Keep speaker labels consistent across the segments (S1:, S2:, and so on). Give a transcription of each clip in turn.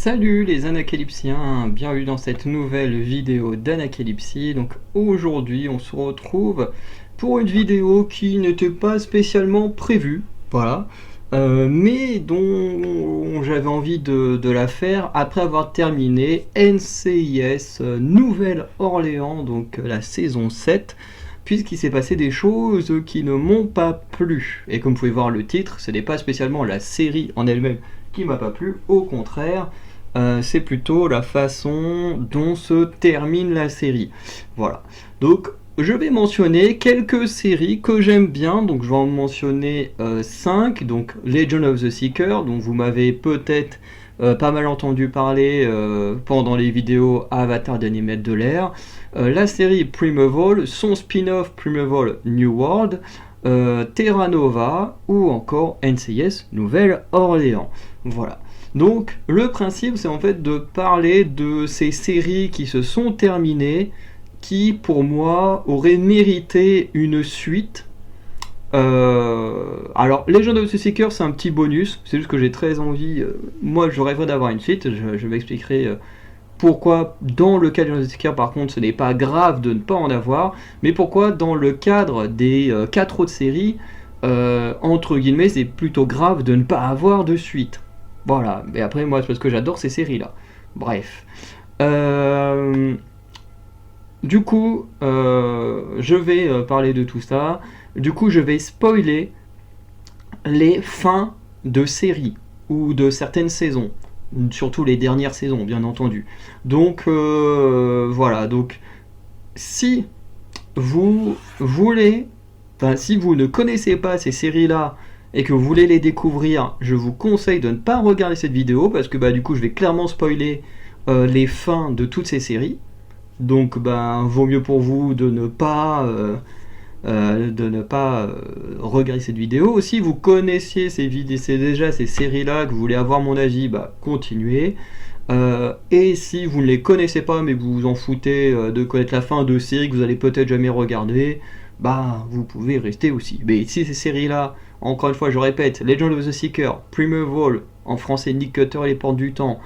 S1: Salut les Anacalypsiens, bienvenue dans cette nouvelle vidéo d'Anacalypsie. Donc aujourd'hui on se retrouve pour une vidéo qui n'était pas spécialement prévue, voilà, mais dont j'avais envie de la faire après avoir terminé NCIS Nouvelle-Orléans, donc la saison 7, puisqu'il s'est passé des choses qui ne m'ont pas plu. Et comme vous pouvez voir le titre, ce n'est pas spécialement la série en elle-même qui m'a pas plu, au contraire, c'est plutôt la façon dont se termine la série. Voilà. Donc, je vais mentionner quelques séries que j'aime bien. Donc, je vais en mentionner 5. Donc, Legend of the Seeker, dont vous m'avez peut-être pas mal entendu parler pendant les vidéos Avatar Dernier Maître de l'air. La série Primeval, son spin-off Primeval New World, Terra Nova ou encore NCIS Nouvelle-Orléans. Voilà. Donc le principe c'est en fait de parler de ces séries qui se sont terminées, qui pour moi auraient mérité une suite. Alors Legend of the Seeker c'est un petit bonus, c'est juste que j'ai très envie, moi je rêverais d'avoir une suite, je m'expliquerai pourquoi dans le cas de Legend of the Seeker par contre ce n'est pas grave de ne pas en avoir, mais pourquoi dans le cadre des 4 autres séries, entre guillemets c'est plutôt grave de ne pas avoir de suite. Voilà, mais après moi c'est parce que j'adore ces séries là. Bref. Du coup, je vais parler de tout ça. Du coup, je vais spoiler les fins de séries ou de certaines saisons. Surtout les dernières saisons, bien entendu. Donc, voilà. Donc, si vous voulez, enfin, si vous ne connaissez pas ces séries-là et que vous voulez les découvrir, je vous conseille de ne pas regarder cette vidéo parce que du coup, je vais clairement spoiler les fins de toutes ces séries. Donc, vaut mieux pour vous de ne pas regarder cette vidéo. Si vous connaissiez déjà ces séries-là, que vous voulez avoir mon avis, continuez. Et si vous ne les connaissez pas, mais vous vous en foutez de connaître la fin de séries que vous allez peut-être jamais regarder, vous pouvez rester aussi. Mais si ces séries-là, encore une fois, je répète, Legend of the Seeker, Primeval, en français Nick Cutter et les Portes du Temps,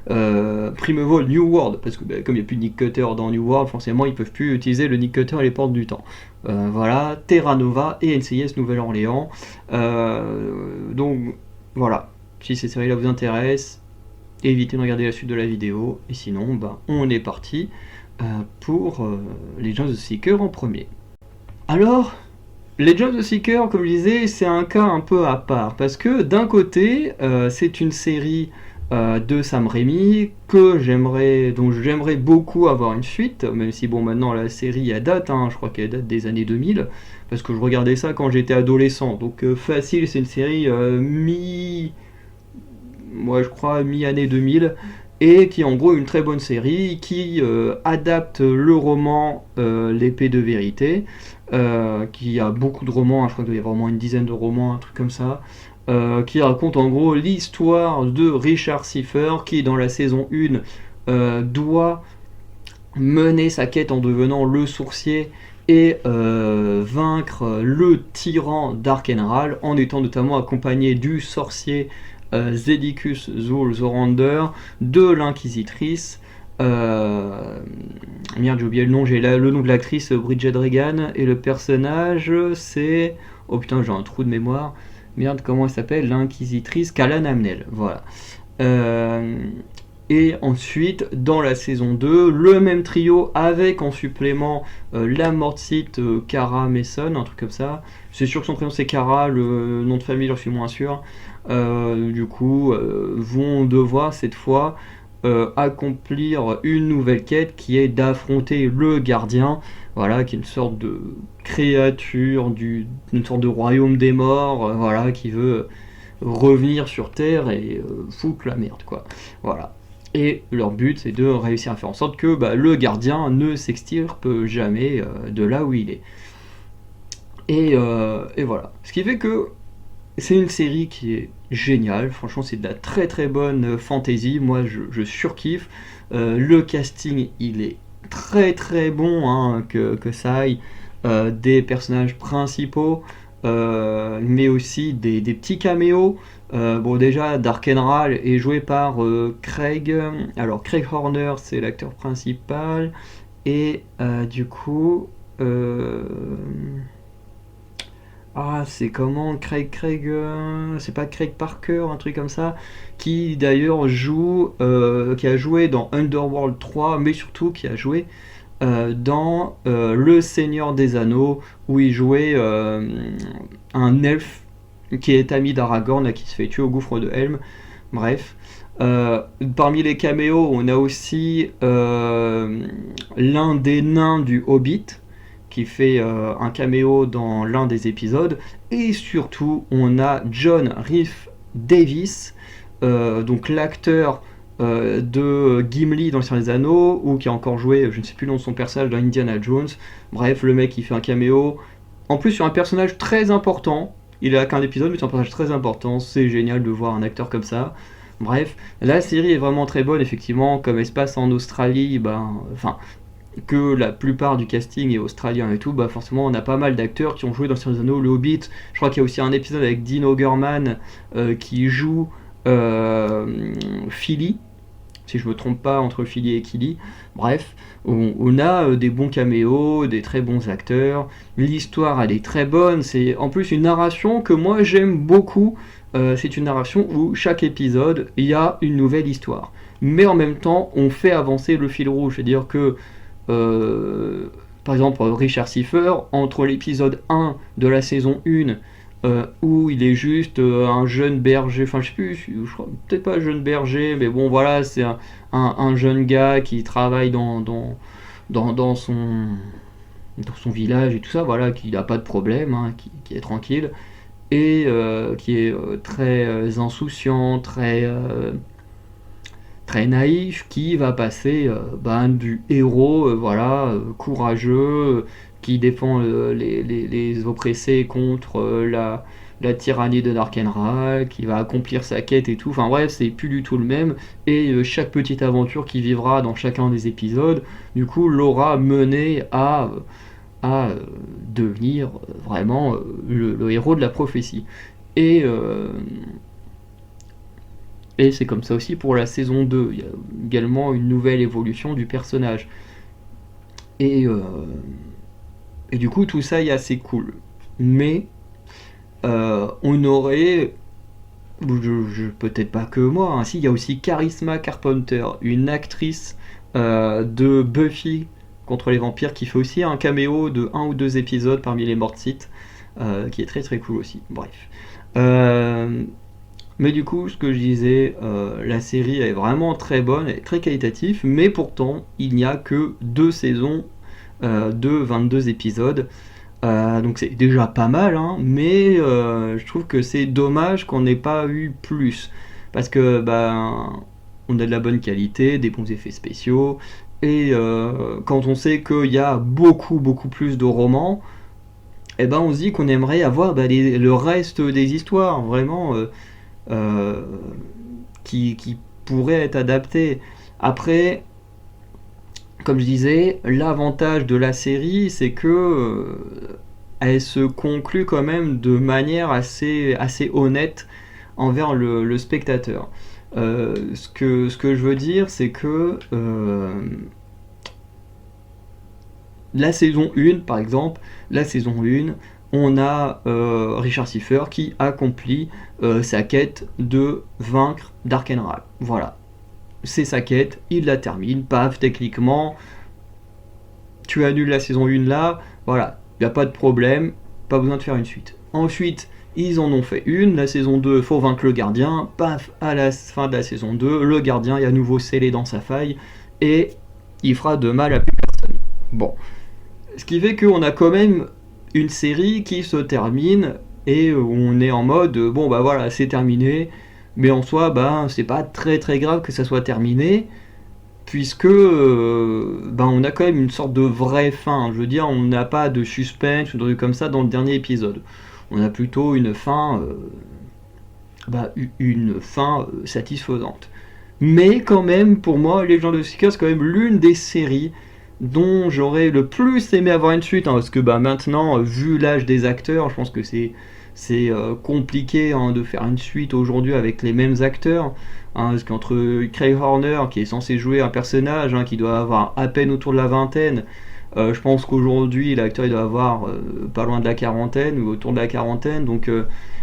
S1: Primeval New World, parce que comme il n'y a plus de Nick Cutter dans New World, forcément ils ne peuvent plus utiliser le Nick Cutter et les Portes du Temps. Voilà, Terra Nova et NCIS Nouvelle-Orléans. Donc voilà, si ces séries-là vous intéressent, évitez de regarder la suite de la vidéo, et sinon on est parti pour Legend of the Seeker en premier. Alors, Legend of the Seeker, comme je disais, c'est un cas un peu à part, parce que d'un côté, c'est une série de Sam Raimi dont j'aimerais beaucoup avoir une suite, même si maintenant la série elle date, je crois qu'elle date des années 2000, parce que je regardais ça quand j'étais adolescent, donc facile, c'est une série mi-année 2000, et qui est en gros une très bonne série qui adapte le roman L'épée de vérité, qui a beaucoup de romans, je crois qu'il y a vraiment une dizaine de romans, un truc comme ça, qui raconte en gros l'histoire de Richard Cipher qui dans la saison 1 doit mener sa quête en devenant le sourcier et vaincre le tyran d'Arkenral en étant notamment accompagné du sorcier Zedicus Zulzorander, de l'inquisitrice merde j'ai oublié le nom, j'ai le nom de l'actrice Bridget Regan, et le personnage c'est, oh putain j'ai un trou de mémoire, merde comment elle s'appelle, l'inquisitrice Kalan Amnel, voilà. Et ensuite dans la saison 2 le même trio avec en supplément la mortite Cara Mason, un truc comme ça, c'est sûr que son prénom c'est Cara, le nom de famille je suis moins sûr. Du coup vont devoir cette fois accomplir une nouvelle quête qui est d'affronter le gardien, voilà, qui est une sorte de créature, une sorte de royaume des morts, voilà, qui veut revenir sur Terre et foutre la merde, quoi. Voilà. Et leur but, c'est de réussir à faire en sorte que le gardien ne s'extirpe jamais de là où il est. Et voilà. Ce qui fait que c'est une série qui est géniale, franchement c'est de la très très bonne fantasy, moi je surkiffe, le casting il est très très bon, que ça aille des personnages principaux, mais aussi des petits caméos, Bon, déjà, Darkenral est joué par Craig. Alors, Craig Horner, c'est l'acteur principal. Et du coup. euh, c'est comment c'est pas Craig Parker, un truc comme ça, qui d'ailleurs qui a joué dans Underworld 3, mais surtout qui a joué dans Le Seigneur des Anneaux, où il jouait un elfe qui est ami d'Aragorn, là, qui se fait tuer au gouffre de Helm. Bref. Parmi les caméos, on a aussi l'un des nains du Hobbit, qui fait un caméo dans l'un des épisodes. Et surtout, on a John Rhys Davis, donc l'acteur de Gimli dans Le Seigneur des Anneaux, ou qui a encore joué, je ne sais plus le nom de son personnage, dans Indiana Jones. Bref, le mec qui fait un caméo. En plus, sur un personnage très important. Il a qu'un épisode, mais c'est un personnage très important. C'est génial de voir un acteur comme ça. Bref, la série est vraiment très bonne, effectivement. Comme elle se passe en Australie, que la plupart du casting est australien et tout, forcément on a pas mal d'acteurs qui ont joué dans Seigneur des Anneaux, le Hobbit. Je crois qu'il y a aussi un épisode avec Dean O'Gorman qui joue Philly, si je me trompe pas, entre Philly et Killy. Bref, on a des bons caméos, des très bons acteurs. L'histoire, elle est très bonne. C'est en plus une narration que moi j'aime beaucoup. C'est une narration où chaque épisode, il y a une nouvelle histoire. Mais en même temps, on fait avancer le fil rouge. C'est-à-dire que, par exemple, Richard Seifer, entre l'épisode 1 de la saison 1, où il est juste un jeune berger, enfin je sais plus, je crois peut-être pas un jeune berger, mais bon voilà, c'est un jeune gars qui travaille dans son village et tout ça, voilà, qui n'a pas de problème, hein, qui est tranquille, et qui est très insouciant, très naïf, qui va passer du héros, courageux, qui défend les oppressés contre la tyrannie de Darkenral, qui va accomplir sa quête et tout. Enfin bref, c'est plus du tout le même. Et chaque petite aventure qu'il vivra dans chacun des épisodes, du coup, l'aura mené à devenir vraiment le héros de la prophétie. Et, euh, et c'est comme ça aussi pour la saison 2. Il y a également une nouvelle évolution du personnage. Et, euh, et du coup, tout ça est assez cool. Mais on aurait, peut-être pas que moi, hein, si, il y a aussi Charisma Carpenter, une actrice de Buffy contre les vampires, qui fait aussi un caméo de un ou deux épisodes parmi les Mortsites, qui est très très cool aussi. Bref. Mais du coup, ce que je disais, la série est vraiment très bonne, elle est très qualitative, mais pourtant, il n'y a que 2 saisons de 22 épisodes. Donc c'est déjà pas mal, hein, mais je trouve que c'est dommage qu'on n'ait pas eu plus. Parce que on a de la bonne qualité, des bons effets spéciaux, et quand on sait qu'il y a beaucoup beaucoup plus de romans, on se dit qu'on aimerait avoir le reste des histoires, vraiment. Euh, qui pourrait être adapté. Après, comme je disais, l'avantage de la série, c'est que elle se conclut quand même de manière assez honnête envers le spectateur. Ce que je veux dire, c'est que la saison 1, par exemple, la saison 1, on a Richard Seifer qui accomplit sa quête de vaincre Darkenral. Voilà. C'est sa quête, il la termine, paf, techniquement, tu annules la saison 1 là, voilà, il n'y a pas de problème, pas besoin de faire une suite. Ensuite, ils en ont fait une, la saison 2, faut vaincre le gardien, paf, à la fin de la saison 2, le gardien est à nouveau scellé dans sa faille, et il fera de mal à plus personne. Bon. Ce qui fait qu'on a quand même une série qui se termine et où on est en mode voilà, c'est terminé, mais en soi c'est pas très très grave que ça soit terminé, puisque on a quand même une sorte de vraie fin. Je veux dire, on n'a pas de suspense ou de trucs comme ça dans le dernier épisode. On a plutôt une fin satisfaisante. Mais quand même, pour moi, Legend of Seeker, c'est quand même l'une des séries dont j'aurais le plus aimé avoir une suite, hein, parce que maintenant, vu l'âge des acteurs, je pense que c'est compliqué hein, de faire une suite aujourd'hui avec les mêmes acteurs, hein, parce qu'entre Craig Horner, qui est censé jouer un personnage hein, qui doit avoir à peine autour de la vingtaine, je pense qu'aujourd'hui l'acteur il doit avoir pas loin de la quarantaine ou autour de la quarantaine, donc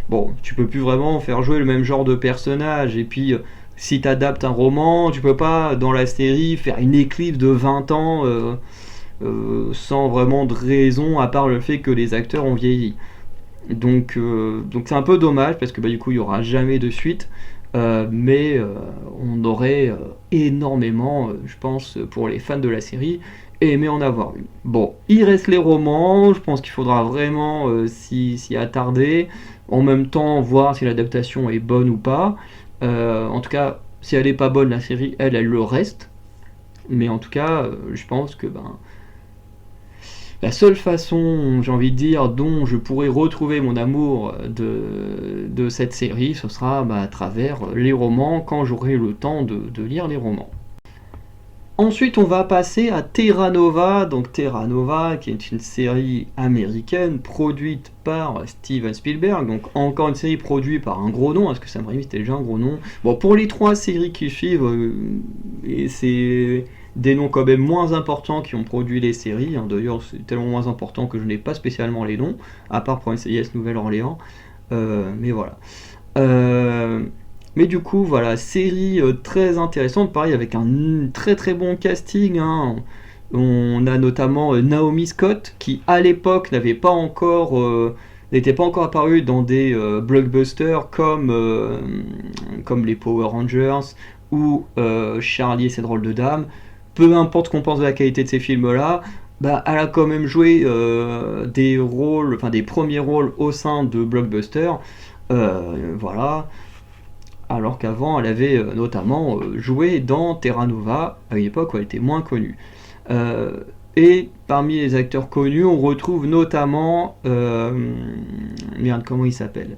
S1: bon, tu peux plus vraiment faire jouer le même genre de personnage, et puis si tu adaptes un roman, tu peux pas dans la série faire une éclipse de 20 ans sans vraiment de raison à part le fait que les acteurs ont vieilli. Donc c'est un peu dommage parce que bah, du coup il n'y aura jamais de suite, mais on aurait énormément, je pense, pour les fans de la série, aimé en avoir une. Bon, il reste les romans, je pense qu'il faudra vraiment s'y attarder, en même temps voir si l'adaptation est bonne ou pas. En tout cas, si elle n'est pas bonne, la série, elle le reste. Mais en tout cas, je pense que ben, la seule façon, j'ai envie de dire, dont je pourrais retrouver mon amour de cette série, ce sera bah, à travers les romans, quand j'aurai le temps de lire les romans. Ensuite, on va passer à Terra Nova, donc Terra Nova, qui est une série américaine produite par Steven Spielberg, donc encore une série produite par un gros nom, parce que Sam Raimi c'était déjà un gros nom. Bon, pour les 3 séries qui suivent, et c'est des noms quand même moins importants qui ont produit les séries, hein. D'ailleurs c'est tellement moins important que je n'ai pas spécialement les noms, à part pour NCIS Nouvelle-Orléans, mais voilà. Mais du coup, voilà, série très intéressante, pareil avec un très très bon casting, hein. On a notamment Naomi Scott, qui à l'époque n'avait pas encore, n'était pas encore apparue dans des blockbusters comme les Power Rangers ou Charlie et ses drôles de dames. Peu importe qu'on pense de la qualité de ces films-là, bah, elle a quand même joué des rôles, enfin des premiers rôles au sein de blockbusters. Voilà. Alors qu'avant, elle avait notamment joué dans Terra Nova, à une époque où elle était moins connue. Et parmi les acteurs connus, on retrouve notamment... merde, comment il s'appelle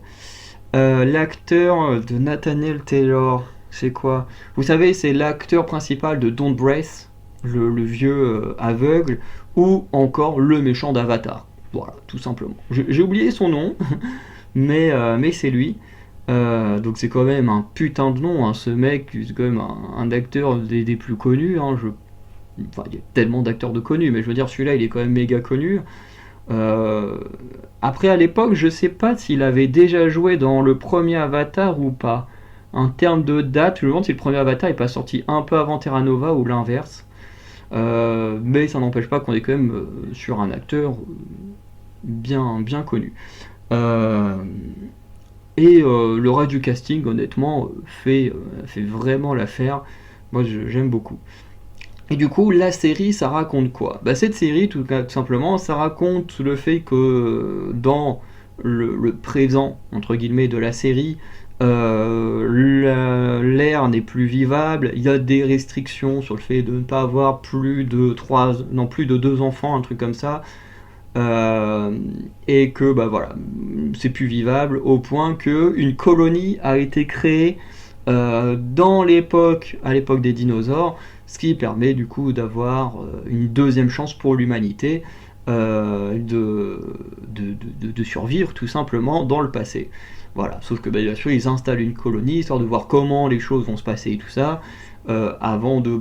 S1: l'acteur de Nathaniel Taylor, c'est quoi? Vous savez, c'est l'acteur principal de Don't Breath, le vieux aveugle, ou encore le méchant d'Avatar. Voilà, tout simplement. J'ai oublié son nom, mais c'est lui. Donc c'est quand même un putain de nom, hein. Ce mec, c'est quand même un acteur des plus connus. Hein. Enfin, il y a tellement d'acteurs de connus, mais je veux dire, celui-là, il est quand même méga connu. Après, à l'époque, je sais pas s'il avait déjà joué dans le premier Avatar ou pas. En termes de date, je me demande si le premier Avatar est pas sorti un peu avant Terra Nova ou l'inverse. Mais ça n'empêche pas qu'on est quand même sur un acteur bien connu. Et le reste du casting, honnêtement, fait vraiment l'affaire. Moi, j'aime beaucoup. Et du coup, la série, ça raconte quoi? Bah, cette série, tout simplement, ça raconte le fait que dans le présent, entre guillemets, de la série, l'air n'est plus vivable, il y a des restrictions sur le fait de ne pas avoir plus de 2 enfants, un truc comme ça. Et que bah voilà, c'est plus vivable au point que une colonie a été créée à l'époque des dinosaures, ce qui permet du coup d'avoir une deuxième chance pour l'humanité de survivre tout simplement dans le passé. Voilà, sauf que bah, bien sûr ils installent une colonie histoire de voir comment les choses vont se passer et tout ça. Avant de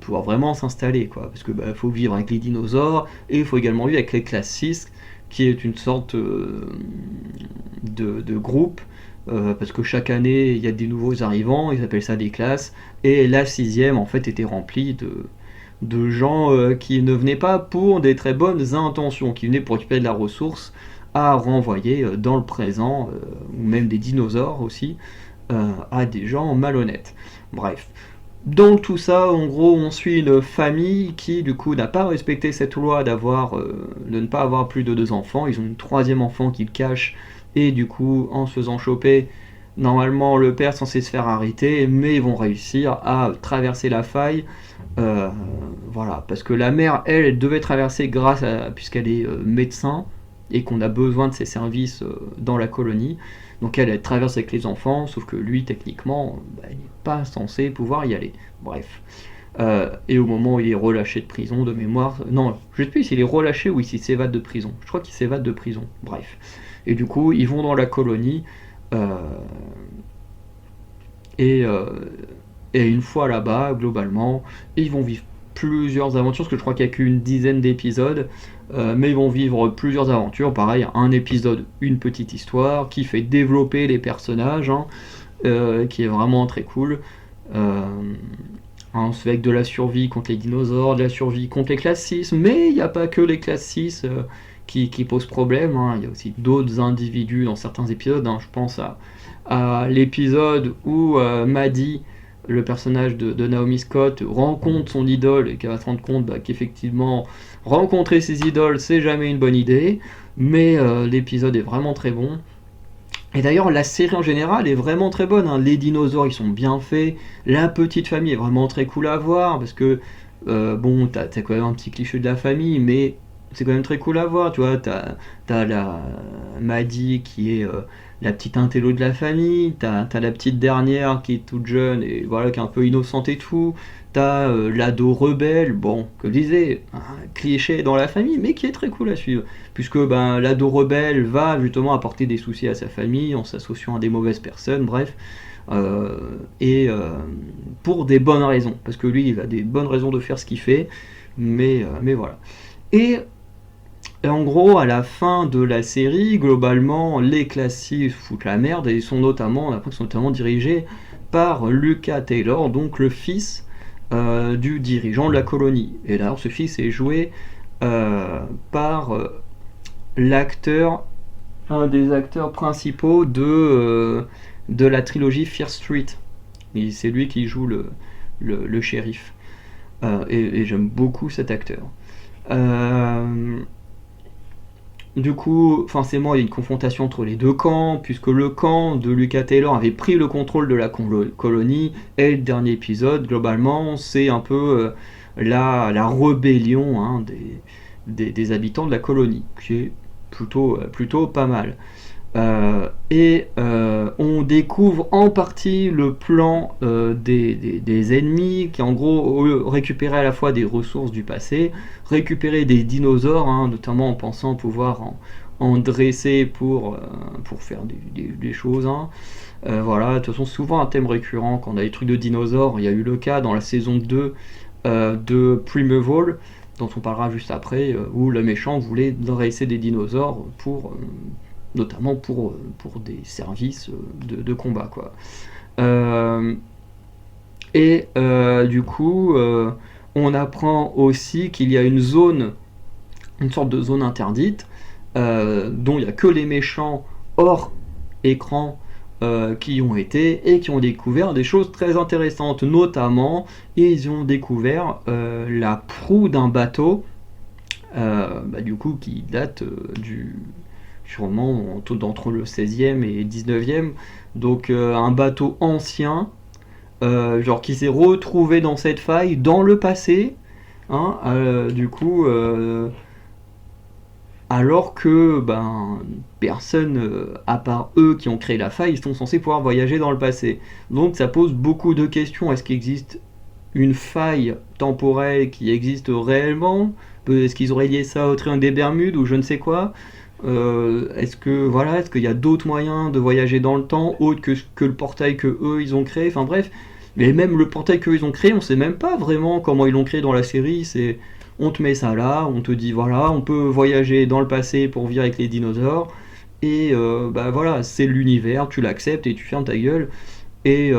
S1: pouvoir vraiment s'installer, quoi. Parce que bah, faut vivre avec les dinosaures et il faut également vivre avec les classes 6, qui est une sorte de groupe, parce que chaque année il y a des nouveaux arrivants, ils appellent ça des classes, et la 6e en fait était remplie de gens qui ne venaient pas pour des très bonnes intentions, qui venaient pour récupérer de la ressource à renvoyer dans le présent, ou même des dinosaures aussi, à des gens malhonnêtes. Bref. Dans tout ça, en gros, on suit une famille qui, du coup, n'a pas respecté cette loi de ne pas avoir plus de 2 enfants. Ils ont une 3e enfant qu'ils cachent, et du coup, en se faisant choper, normalement, le père est censé se faire arrêter, mais ils vont réussir à traverser la faille. Voilà, parce que la mère, elle devait traverser puisqu'elle est médecin, et qu'on a besoin de ses services dans la colonie. Donc elle traverse avec les enfants, sauf que lui, techniquement, il n'est pas censé pouvoir y aller. Bref. Et au moment où il est relâché de prison, de mémoire... Non, je ne sais plus s'il est relâché ou s'il s'évade de prison. Je crois qu'il s'évade de prison. Bref. et du coup ils vont dans la colonie, euh, et, euh, et une fois là-bas, globalement, ils vont vivre plusieurs aventures, parce que je crois qu'il n'y a qu'une dizaine d'épisodes, mais ils vont vivre plusieurs aventures, pareil, un épisode, une petite histoire, qui fait développer les personnages, hein, qui est vraiment très cool. Euh, hein, c'est avec de la survie contre les dinosaures, de la survie contre les classes 6, mais il n'y a pas que les classes 6 qui posent problème, hein. Il y a aussi d'autres individus dans certains épisodes, hein. Je pense à l'épisode où Maddie, le personnage de Naomi Scott, rencontre son idole et qu'elle va se rendre compte qu'effectivement rencontrer ses idoles c'est jamais une bonne idée, mais l'épisode est vraiment très bon. Et d'ailleurs, la série en général est vraiment très bonne, hein. Les dinosaures, ils sont bien faits. La petite famille est vraiment très cool à voir parce que, bon, t'as quand même un petit cliché de la famille, mais c'est quand même très cool à voir. Tu vois, t'as la Maddie qui est la petite intello de la famille. T'as la petite dernière qui est toute jeune et voilà, qui est un peu innocente et tout. T'as l'ado rebelle, bon, comme je disais, un cliché dans la famille, mais qui est très cool à suivre puisque ben, l'ado rebelle va justement apporter des soucis à sa famille en s'associant à des mauvaises personnes, bref, et pour des bonnes raisons, parce que lui, il a des bonnes raisons de faire ce qu'il fait, mais voilà. Et en gros, à la fin de la série, globalement, les classiques foutent la merde et sont notamment, on apprend qu'ils sont notamment dirigés par Lucas Taylor, donc le fils du dirigeant de la colonie. Et d'ailleurs, ce fils est joué par l'acteur, un des acteurs principaux de la trilogie Fear Street. Et c'est lui qui joue le shérif. Et j'aime beaucoup cet acteur. Euh, du coup, forcément, il y a une confrontation entre les deux camps, puisque le camp de Lucas Taylor avait pris le contrôle de la colonie, et le dernier épisode, globalement, c'est un peu la rébellion, hein, des habitants de la colonie, qui est plutôt pas mal. On découvre en partie le plan des ennemis qui en gros récupérer à la fois des ressources du passé, récupérer des dinosaures, hein, notamment en pensant pouvoir en dresser pour faire des choses, hein. Voilà, de toute façon souvent un thème récurrent quand on a des trucs de dinosaures, il y a eu le cas dans la saison 2 de Primeval, dont on parlera juste après, où le méchant voulait dresser des dinosaures notamment pour des services de combat, quoi. Du coup, on apprend aussi qu'il y a une sorte de zone interdite, dont il n'y a que les méchants hors écran qui ont été et qui ont découvert des choses très intéressantes, notamment ils ont découvert la proue d'un bateau, du coup qui date sûrement entre le 16e et 19e, donc un bateau ancien, genre qui s'est retrouvé dans cette faille dans le passé, hein, du coup, alors que personne, à part eux qui ont créé la faille, ils sont censés pouvoir voyager dans le passé. Donc ça pose beaucoup de questions. Est-ce qu'il existe une faille temporelle qui existe réellement? Est-ce qu'ils auraient lié ça au triangle des Bermudes ou je ne sais quoi? Est-ce qu'il y a d'autres moyens de voyager dans le temps autre que le portail que eux ils ont créé? Enfin bref, mais même le portail que ils ont créé, on sait même pas vraiment comment ils l'ont créé dans la série. On te met ça là, on te dit voilà, on peut voyager dans le passé pour vivre avec les dinosaures, et voilà, c'est l'univers, tu l'acceptes et tu fermes ta gueule. Et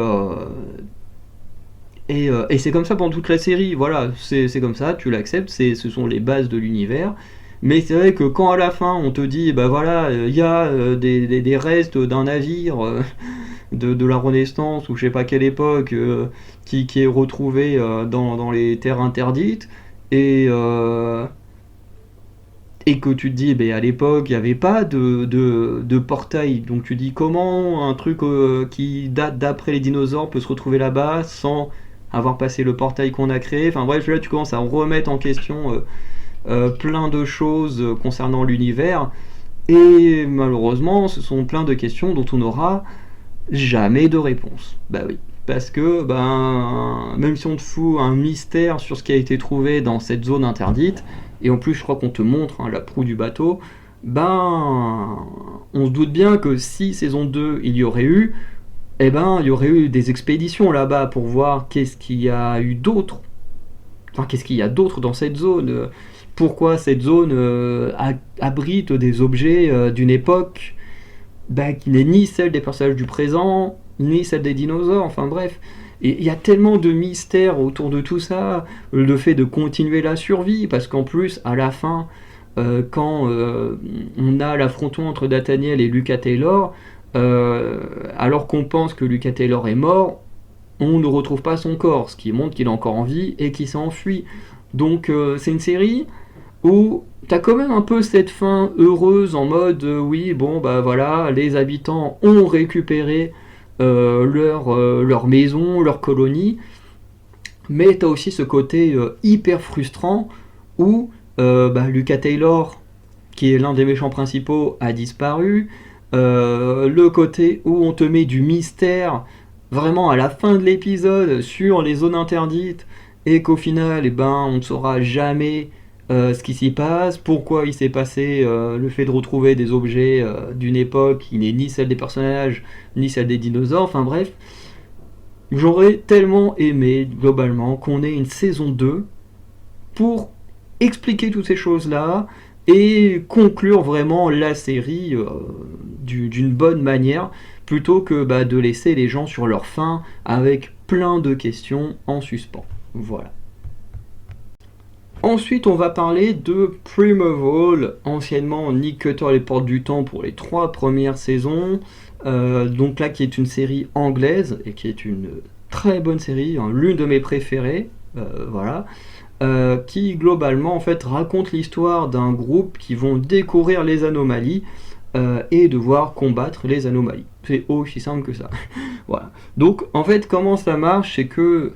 S1: c'est comme ça pendant toute la série, voilà, c'est comme ça, tu l'acceptes, ce sont les bases de l'univers. Mais c'est vrai que quand à la fin on te dit, voilà, il y a des restes d'un navire de la Renaissance ou je sais pas quelle époque qui est retrouvé dans les terres interdites, et que tu te dis, à l'époque il n'y avait pas de portail, donc tu dis comment un truc qui date d'après les dinosaures peut se retrouver là-bas sans avoir passé le portail qu'on a créé. Enfin bref, là tu commences à remettre en question plein de choses concernant l'univers, et malheureusement ce sont plein de questions dont on n'aura jamais de réponse. Bah oui, parce que même si on te fout un mystère sur ce qui a été trouvé dans cette zone interdite, et en plus je crois qu'on te montre, hein, la proue du bateau, on se doute bien que si saison 2 il y aurait eu, eh ben il y aurait eu des expéditions là-bas pour voir qu'est-ce qu'il y a eu d'autre. Enfin, qu'est-ce qu'il y a d'autre dans cette zone, pourquoi cette zone abrite des objets d'une époque qui n'est ni celle des personnages du présent, ni celle des dinosaures, enfin bref. Et il y a tellement de mystères autour de tout ça, le fait de continuer la survie, parce qu'en plus, à la fin, quand on a l'affrontement entre Nathaniel et Lucas Taylor, alors qu'on pense que Lucas Taylor est mort, on ne retrouve pas son corps, ce qui montre qu'il est encore en vie et qu'il s'est enfui. Donc c'est une série où t'as quand même un peu cette fin heureuse en mode oui, bon bah voilà, les habitants ont récupéré leur maison, leur colonie, mais t'as aussi ce côté hyper frustrant où Lucas Taylor, qui est l'un des méchants principaux, a disparu. Le côté où on te met du mystère vraiment à la fin de l'épisode sur les zones interdites et qu'au final on ne saura jamais ce qui s'y passe, pourquoi il s'est passé le fait de retrouver des objets d'une époque qui n'est ni celle des personnages ni celle des dinosaures, enfin bref. J'aurais tellement aimé globalement qu'on ait une saison 2 pour expliquer toutes ces choses-là et conclure vraiment la série d'une bonne manière, plutôt que de laisser les gens sur leur faim avec plein de questions en suspens. Voilà. Ensuite, on va parler de Primeval, anciennement Nick Cutter les Portes du Temps pour les 3 premières saisons. Donc là, qui est une série anglaise et qui est une très bonne série, l'une de mes préférées. Voilà. Qui globalement en fait raconte l'histoire d'un groupe qui vont découvrir les anomalies et devoir combattre les anomalies. C'est aussi simple que ça. Voilà. Donc en fait comment ça marche, c'est que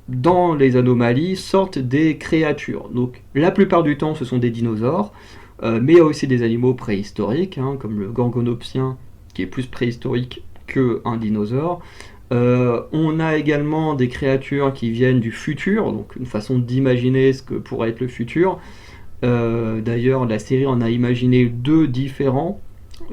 S1: dans les anomalies sortent des créatures. Donc la plupart du temps ce sont des dinosaures, mais il y a aussi des animaux préhistoriques, comme le gorgonopsien qui est plus préhistorique qu'un dinosaure. On a également des créatures qui viennent du futur, donc une façon d'imaginer ce que pourrait être le futur. D'ailleurs, la série en a imaginé 2 différents,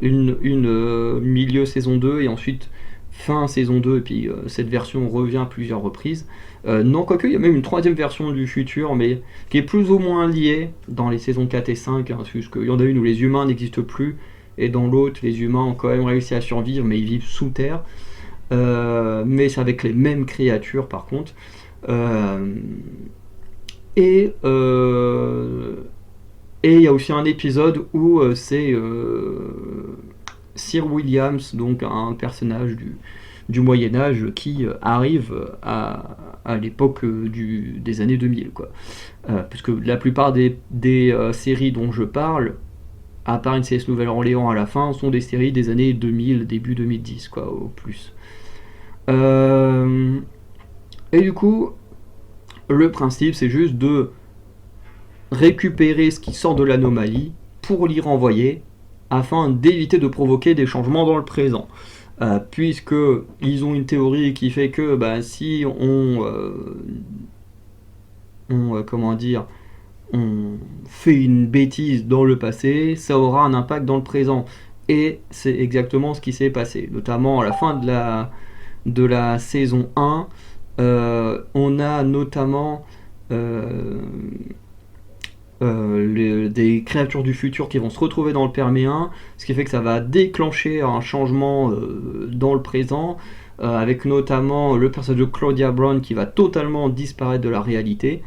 S1: une milieu saison 2 et ensuite fin saison 2, et puis cette version revient à plusieurs reprises. Non, quoique, il y a même une 3e version du futur, mais qui est plus ou moins liée dans les saisons 4 et 5, puisqu'il y en a une où les humains n'existent plus, et dans l'autre, les humains ont quand même réussi à survivre, mais ils vivent sous terre. Mais c'est avec les mêmes créatures par contre. Et il y a aussi un épisode où c'est Sir Williams, donc un personnage du Moyen-Âge qui arrive à l'époque des années 2000, quoi. Puisque la plupart des séries dont je parle, à part une CS Nouvelle-Orléans à la fin, sont des séries des années 2000, début 2010, quoi, au plus. Et du coup, le principe, c'est juste de récupérer ce qui sort de l'anomalie pour l'y renvoyer, afin d'éviter de provoquer des changements dans le présent. Puisque ils ont une théorie qui fait que si on fait une bêtise dans le passé, ça aura un impact dans le présent. Et c'est exactement ce qui s'est passé, notamment à la fin de la saison 1. On a notamment des créatures du futur qui vont se retrouver dans le Perméen, ce qui fait que ça va déclencher un changement dans le présent, avec notamment le personnage de Claudia Brown qui va totalement disparaître de la réalité,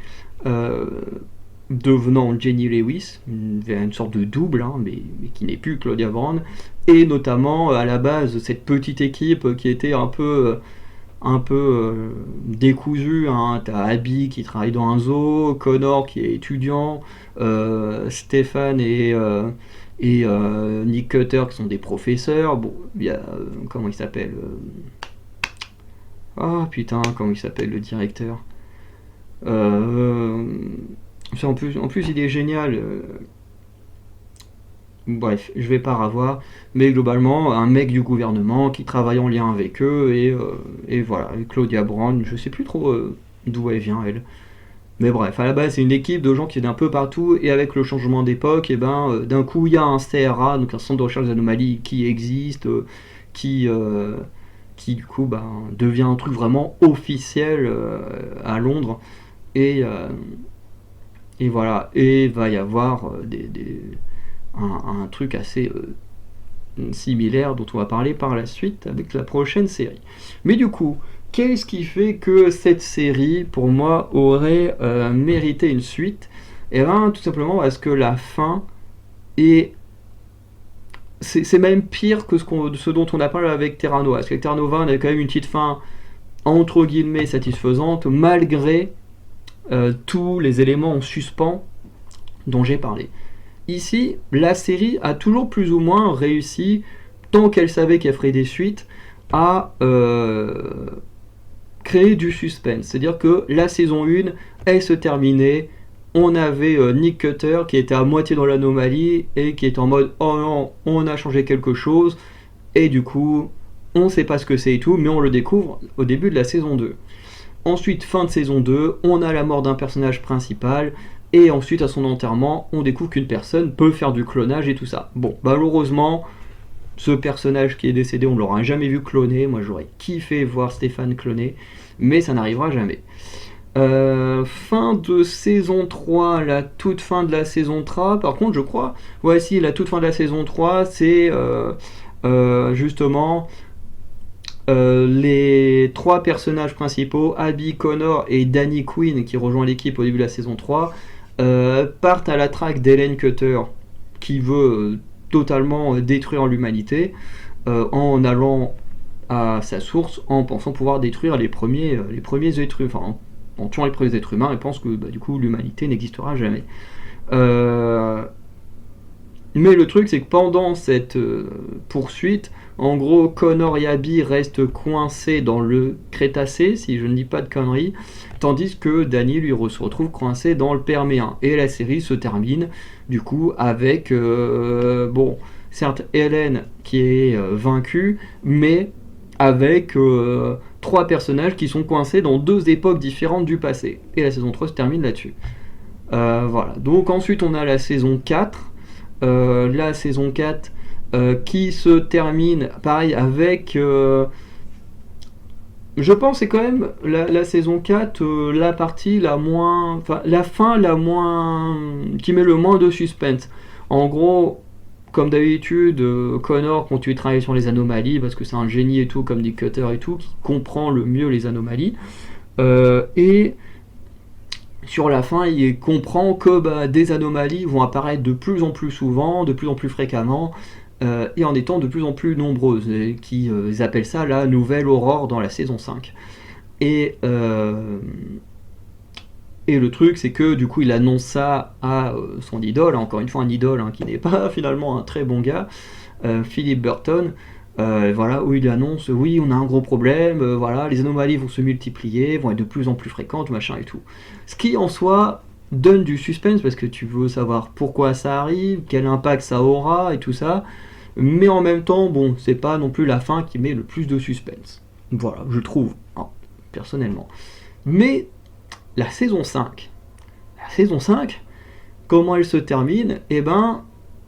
S1: devenant Jenny Lewis, une sorte de double, mais qui n'est plus Claudia Brown, et notamment à la base cette petite équipe qui était un peu décousue. T'as Abby qui travaille dans un zoo, Connor qui est étudiant, Stéphane et Nick Cutter qui sont des professeurs. Bon, il y a comment il s'appelle comment il s'appelle le directeur. En plus il est génial. Bref, je vais pas revoir, mais globalement, un mec du gouvernement qui travaille en lien avec eux, et voilà, et Claudia Brown, je sais plus trop d'où elle vient, elle. Mais bref, à la base, c'est une équipe de gens qui viennent un peu partout, et avec le changement d'époque, et ben, d'un coup, il y a un CRA, donc un centre de recherche des anomalies, qui existe, qui, euh, qui du coup ben, devient un truc vraiment officiel à Londres. Et, euh, et voilà, et il va y avoir un truc assez similaire dont on va parler par la suite avec la prochaine série. Mais du coup, qu'est-ce qui fait que cette série, pour moi, aurait mérité une suite? Et bien, tout simplement parce que la fin est. C'est même pire que ce dont on a parlé avec Terra Nova. Parce que Terra Nova, on avait quand même une petite fin entre guillemets satisfaisante, malgré tous les éléments en suspens dont j'ai parlé. Ici, la série a toujours plus ou moins réussi, tant qu'elle savait qu'elle ferait des suites, à créer du suspense. C'est-à-dire que la saison 1, elle se terminait. On avait Nick Cutter qui était à moitié dans l'anomalie et qui était en mode oh non, on a changé quelque chose. Et du coup, on ne sait pas ce que c'est et tout, mais on le découvre au début de la saison 2. Ensuite, fin de saison 2, on a la mort d'un personnage principal. Et ensuite, à son enterrement, on découvre qu'une personne peut faire du clonage et tout ça. Bon, malheureusement, ce personnage qui est décédé, on ne l'aura jamais vu cloner. Moi, j'aurais kiffé voir Stéphane cloner, mais ça n'arrivera jamais. Fin de saison 3, la toute fin de la saison 3, par contre, je crois, voici la toute fin de la saison 3, c'est justement les trois personnages principaux, Abby, Connor et Danny Quinn, qui rejoint l'équipe au début de la saison 3, partent à la traque d'Helen Cutter, qui veut totalement détruire l'humanité, en allant à sa source, en pensant pouvoir détruire les premiers êtres humains, enfin, en tuant les premiers êtres humains, et pense que du coup l'humanité n'existera jamais. Mais le truc, c'est que pendant cette poursuite, en gros, Connor et Abby restent coincés dans le Crétacé, si je ne dis pas de conneries, tandis que Danny, lui, se retrouve coincé dans le Perméen. Et la série se termine, du coup, avec, bon, certes, Helen qui est vaincue, mais avec trois personnages qui sont coincés dans deux époques différentes du passé. Et la saison 3 se termine là-dessus. Voilà. Donc ensuite, on a la saison 4. La saison 4 qui se termine pareil avec je pense c'est quand même la saison 4 la partie la moins, enfin la fin la moins qui met le moins de suspense. En gros, comme d'habitude, Connor continue de travailler sur les anomalies parce que c'est un génie et tout, comme dit Cutter et tout, qui comprend le mieux les anomalies, et sur la fin, il comprend que des anomalies vont apparaître de plus en plus souvent, de plus en plus fréquemment, et en étant de plus en plus nombreuses, et ils appellent ça la nouvelle aurore dans la saison 5. Et le truc, c'est que du coup, il annonce ça à son idole, encore une fois un idole qui n'est pas finalement un très bon gars, Philip Burton, voilà, où il annonce oui, on a un gros problème, voilà, les anomalies vont se multiplier, vont être de plus en plus fréquentes, machin et tout. Ce qui en soi donne du suspense parce que tu veux savoir pourquoi ça arrive, quel impact ça aura et tout ça, mais en même temps, bon, c'est pas non plus la fin qui met le plus de suspense. Voilà, je trouve, personnellement. Mais la saison 5, comment elle se termine? Eh ben,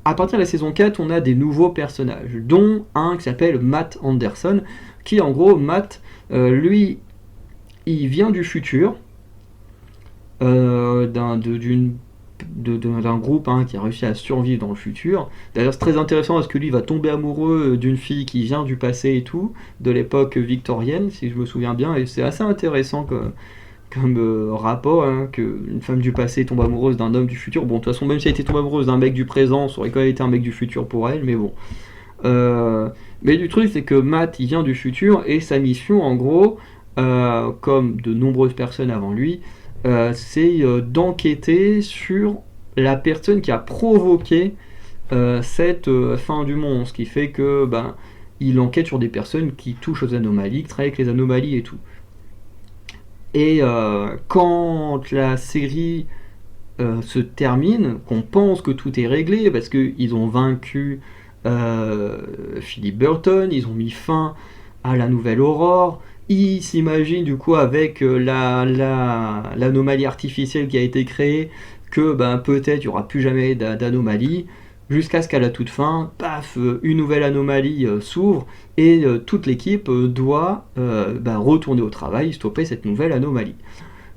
S1: à partir de la saison 4, on a des nouveaux personnages, dont un qui s'appelle Matt Anderson, qui en gros, Matt, lui, il vient du futur, d'un groupe qui a réussi à survivre dans le futur. D'ailleurs, c'est très intéressant parce que lui va tomber amoureux d'une fille qui vient du passé et tout, de l'époque victorienne, si je me souviens bien, et c'est assez intéressant comme rapport, qu'une femme du passé tombe amoureuse d'un homme du futur. Bon, de toute façon, même si elle était tombée amoureuse d'un mec du présent, ça aurait quand même été un mec du futur pour elle, mais bon. Mais du truc, c'est que Matt, il vient du futur, et sa mission, en gros, comme de nombreuses personnes avant lui, c'est d'enquêter sur la personne qui a provoqué cette fin du monde, ce qui fait que il enquête sur des personnes qui touchent aux anomalies, qui travaillent avec les anomalies et tout. Et quand la série se termine, qu'on pense que tout est réglé, parce qu'ils ont vaincu Philip Burton, ils ont mis fin à la nouvelle aurore, il s'imagine du coup avec l'anomalie artificielle qui a été créée que peut-être il n'y aura plus jamais d'anomalie, jusqu'à ce qu'à la toute fin, paf, une nouvelle anomalie s'ouvre et toute l'équipe doit retourner au travail, stopper cette nouvelle anomalie.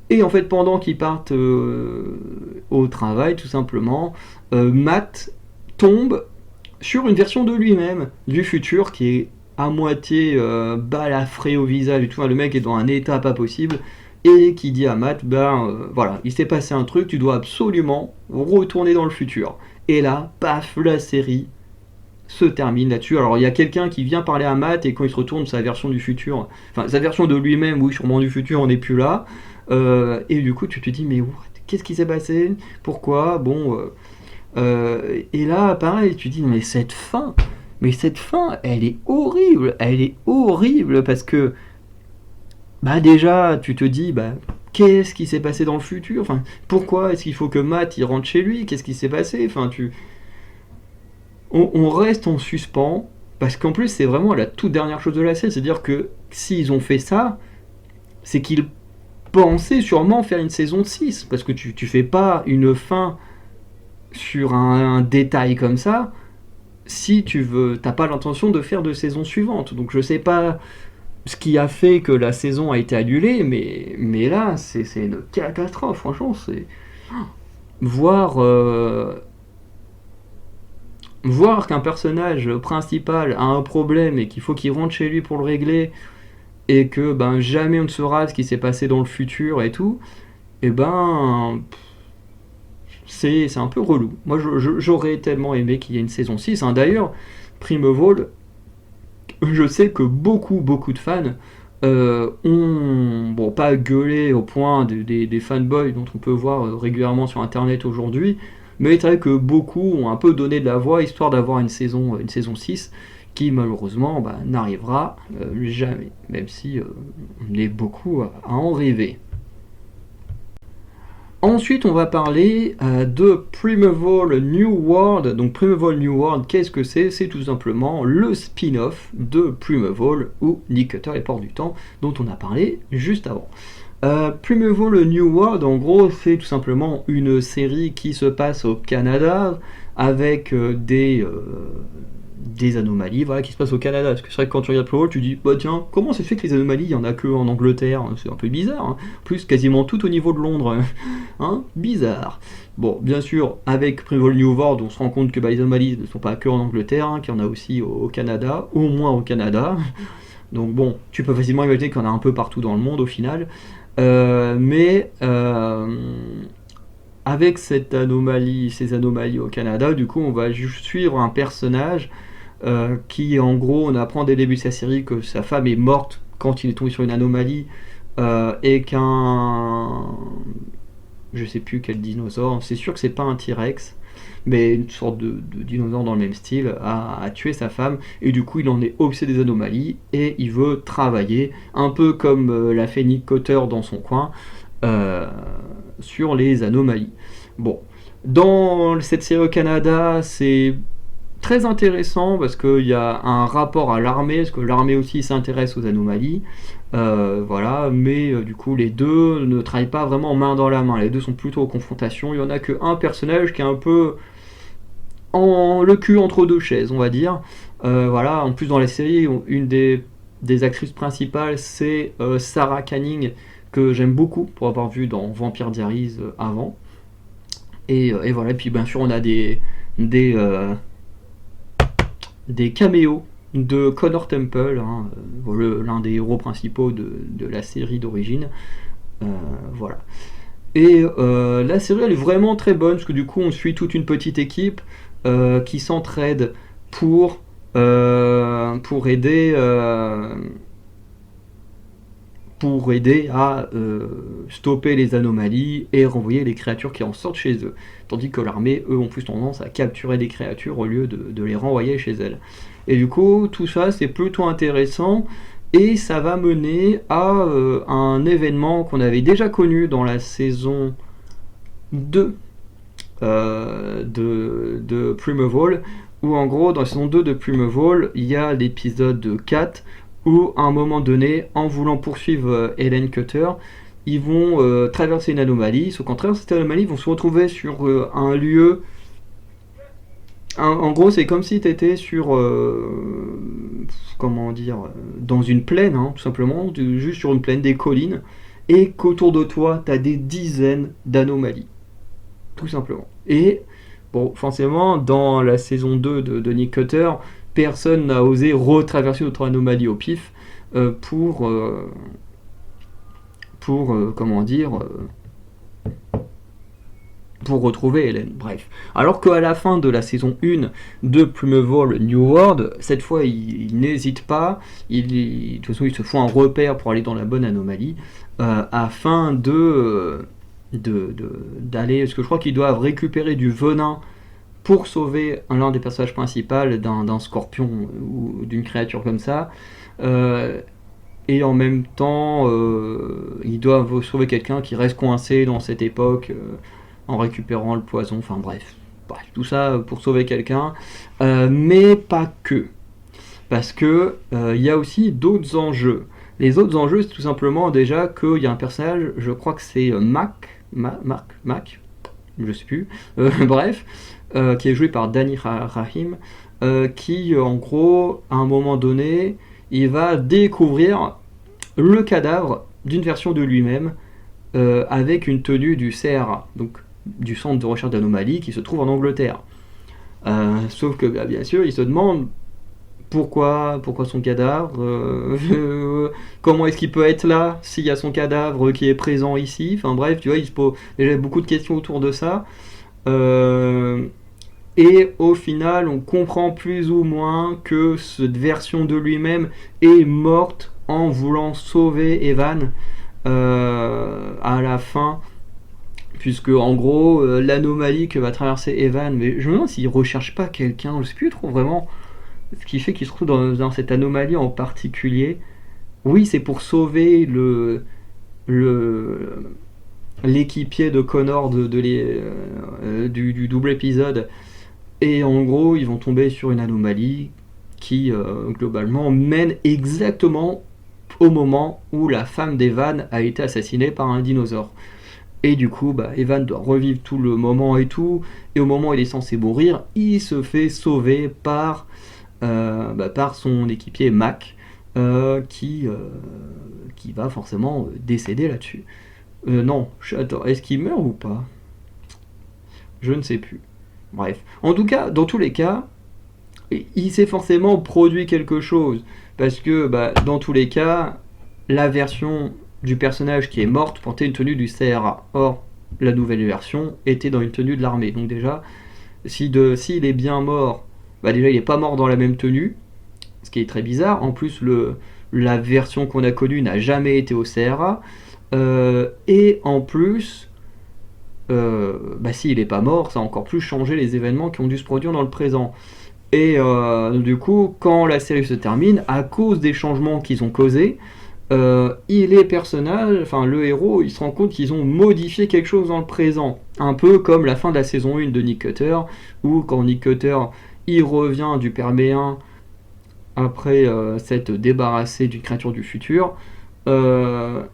S1: Et en fait, pendant qu'ils partent au travail, tout simplement, Matt tombe sur une version de lui-même, du futur, qui est à moitié balafré au visage et tout. Le mec est dans un état pas possible. Et qui dit à Matt, voilà, il s'est passé un truc, tu dois absolument retourner dans le futur. Et là, paf, la série se termine là-dessus. Alors il y a quelqu'un qui vient parler à Matt et quand il se retourne, sa version du futur, enfin sa version de lui-même, oui, sûrement du futur, on n'est plus là. Et du coup, tu te dis, mais qu'est-ce qui s'est passé? Pourquoi? Bon. Et là, pareil, tu te dis, mais cette fin, elle est horrible parce que, déjà, tu te dis, qu'est-ce qui s'est passé dans le futur? Enfin, pourquoi est-ce qu'il faut que Matt il rentre chez lui? Qu'est-ce qui s'est passé? Enfin, on reste en suspens parce qu'en plus, c'est vraiment la toute dernière chose de la série, c'est-à-dire que s'ils ont fait ça, c'est qu'ils pensaient sûrement faire une saison 6 parce que tu fais pas une fin sur un détail comme ça si t'as pas l'intention de faire de saison suivante. Donc je sais pas ce qui a fait que la saison a été annulée, mais là c'est une catastrophe, franchement. C'est voir qu'un personnage principal a un problème et qu'il faut qu'il rentre chez lui pour le régler et que jamais on ne saura ce qui s'est passé dans le futur et tout, et c'est un peu relou. Moi, j'aurais tellement aimé qu'il y ait une saison 6. D'ailleurs, Primeval, je sais que beaucoup de fans ont, pas gueulé au point des fanboys dont on peut voir régulièrement sur Internet aujourd'hui, mais c'est vrai que beaucoup ont un peu donné de la voix histoire d'avoir une saison 6 qui malheureusement n'arrivera jamais, même si on est beaucoup à en rêver. Ensuite, on va parler de Primeval New World. Donc Primeval New World, qu'est-ce que c'est? C'est tout simplement le spin-off de Primeval où Nick Cutter est porte du temps, dont on a parlé juste avant. Primeval New World, en gros, c'est tout simplement une série qui se passe au Canada avec des anomalies qui se passent au Canada. Parce que c'est vrai que quand tu regardes Primeval, tu dis, tiens, comment c'est fait que les anomalies, il n'y en a que en Angleterre? C'est un peu bizarre. En plus, quasiment tout au niveau de Londres. Bizarre. Bon, bien sûr, avec Primeval New World, on se rend compte que les anomalies ne sont pas que en Angleterre, qu'il y en a aussi au Canada, au moins au Canada. Donc bon, tu peux facilement imaginer qu'il y en a un peu partout dans le monde au final. Avec ces anomalies au Canada, du coup, on va juste suivre un personnage qui, en gros, on apprend dès le début de sa série que sa femme est morte quand il est tombé sur une anomalie et je sais plus quel dinosaure, c'est sûr que c'est pas un T-Rex, mais une sorte de dinosaure dans le même style, a tué sa femme, et du coup il en est obsédé des anomalies, et il veut travailler, un peu comme l'a fait Nick Cutter dans son coin, sur les anomalies. Bon, dans cette série au Canada, c'est très intéressant parce qu'il y a un rapport à l'armée, parce que l'armée aussi s'intéresse aux anomalies, mais du coup les deux ne travaillent pas vraiment main dans la main, les deux sont plutôt en confrontation. Il y en a qu'un personnage qui est un peu le cul entre deux chaises, on va dire. En plus dans la série, une des actrices principales, c'est Sarah Canning, que j'aime beaucoup pour avoir vu dans Vampire Diaries avant. Et puis bien sûr on a des caméos de Connor Temple, l'un des héros principaux de la série d'origine. Et la série elle est vraiment très bonne parce que du coup on suit toute une petite équipe qui s'entraide pour aider à stopper les anomalies et renvoyer les créatures qui en sortent chez eux. Tandis que l'armée, eux, ont plus tendance à capturer des créatures au lieu de les renvoyer chez elles. Et du coup, tout ça, c'est plutôt intéressant, et ça va mener à un événement qu'on avait déjà connu dans la saison 2 de Primeval, où en gros, dans la saison 2 de Primeval, il y a l'épisode 4, où à un moment donné, en voulant poursuivre Helen Cutter, ils vont traverser une anomalie, sauf qu'en traversant cette anomalie, ils vont se retrouver sur un lieu. En gros, c'est comme si tu étais sur, comment dire, dans une plaine, hein, tout simplement, juste sur une plaine, des collines, et qu'autour de toi, tu as des dizaines d'anomalies, tout simplement. Et, bon, forcément, dans la saison 2 de Nick Cutter, personne n'a osé retraverser notre anomalie au pif pour comment dire, pour retrouver Helen. Bref. Alors qu'à la fin de la saison 1 de Plumeval New World, cette fois il n'hésite pas, de toute façon ils se font un repère pour aller dans la bonne anomalie, afin d'aller, parce que je crois qu'ils doivent récupérer du venin pour sauver l'un des personnages principaux d'un scorpion ou d'une créature comme ça. Et en même temps, ils doivent sauver quelqu'un qui reste coincé dans cette époque en récupérant le poison. Enfin bref, tout ça pour sauver quelqu'un. Mais pas que. Parce que il y a aussi d'autres enjeux. Les autres enjeux, c'est tout simplement déjà qu'il y a un personnage, je crois que c'est Mac, je sais plus, bref, qui est joué par Danny Rahim, qui en gros, à un moment donné, il va découvrir le cadavre d'une version de lui-même avec une tenue du CRA, donc du centre de recherche d'anomalies qui se trouve en Angleterre. Sauf que bien sûr, il se demande pourquoi son cadavre, comment est-ce qu'il peut être là s'il y a son cadavre qui est présent ici. Enfin bref, tu vois, il se pose déjà beaucoup de questions autour de ça. Et au final, on comprend plus ou moins que cette version de lui-même est morte en voulant sauver Evan à la fin, puisque en gros, l'anomalie que va traverser Evan, mais je me demande s'il recherche pas quelqu'un, je sais plus trop vraiment ce qui fait qu'il se trouve dans cette anomalie en particulier. Oui, c'est pour sauver l'équipier de Connor du double épisode. Et en gros, ils vont tomber sur une anomalie qui, globalement, mène exactement au moment où la femme d'Evan a été assassinée par un dinosaure. Et du coup, Evan doit revivre tout le moment et tout. Et au moment où il est censé mourir, il se fait sauver par son équipier Mac, qui va forcément décéder là-dessus. Non, attends, est-ce qu'il meurt ou pas? Je ne sais plus. Bref. En tout cas, dans tous les cas, il s'est forcément produit quelque chose. Parce que, dans tous les cas, la version du personnage qui est morte portait une tenue du CRA. Or, la nouvelle version était dans une tenue de l'armée. Donc déjà, s'il est bien mort, déjà il n'est pas mort dans la même tenue, ce qui est très bizarre. En plus, la version qu'on a connue n'a jamais été au CRA. Et en plus, s'il n'est pas mort, ça a encore plus changé les événements qui ont dû se produire dans le présent. Et du coup, quand la série se termine, à cause des changements qu'ils ont causés, les personnages, enfin le héros, il se rend compte qu'ils ont modifié quelque chose dans le présent. Un peu comme la fin de la saison 1 de Nick Cutter, où quand Nick Cutter il revient du Perméen après s'être débarrassé d'une créature du futur, parce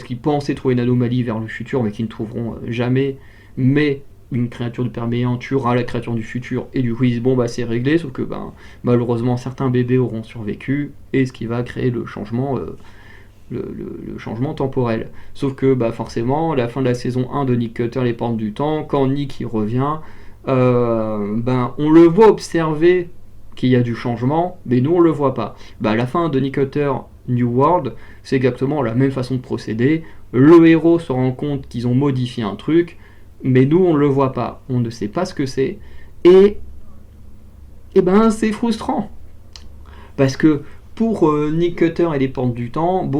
S1: qu'ils pensaient trouver une anomalie vers le futur, mais qu'ils ne trouveront jamais, mais une créature du Perméen tuera la créature du futur, et du coup ils disent c'est réglé, sauf que malheureusement certains bébés auront survécu, et ce qui va créer le changement le changement temporel. Sauf que forcément, la fin de la saison 1 de Nick Cutter, les portes du temps, quand Nick y revient, on le voit observer qu'il y a du changement, mais nous on le voit pas. À la fin de Nick Cutter New World, c'est exactement la même façon de procéder. Le héros se rend compte qu'ils ont modifié un truc, mais nous on le voit pas, on ne sait pas ce que c'est, et c'est frustrant, parce que pour Nick Cutter et les portes du temps,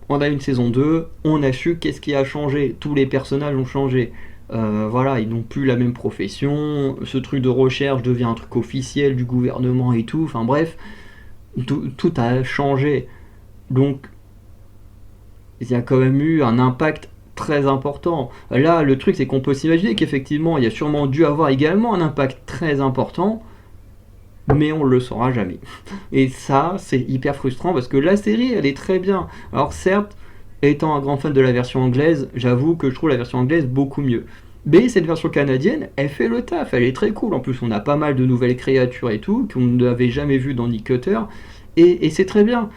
S1: on a une saison 2, on a su qu'est-ce qui a changé, tous les personnages ont changé, ils n'ont plus la même profession, ce truc de recherche devient un truc officiel du gouvernement et tout, enfin bref, tout a changé, donc il y a quand même eu un impact très important. Là, le truc, c'est qu'on peut s'imaginer qu'effectivement, il y a sûrement dû avoir également un impact très important, mais on le saura jamais. Et ça, c'est hyper frustrant parce que la série, elle est très bien. Alors certes, étant un grand fan de la version anglaise, j'avoue que je trouve la version anglaise beaucoup mieux. Mais cette version canadienne, elle fait le taf, elle est très cool. En plus, on a pas mal de nouvelles créatures et tout, qu'on n'avait jamais vues dans Nick Cutter, et c'est très bien.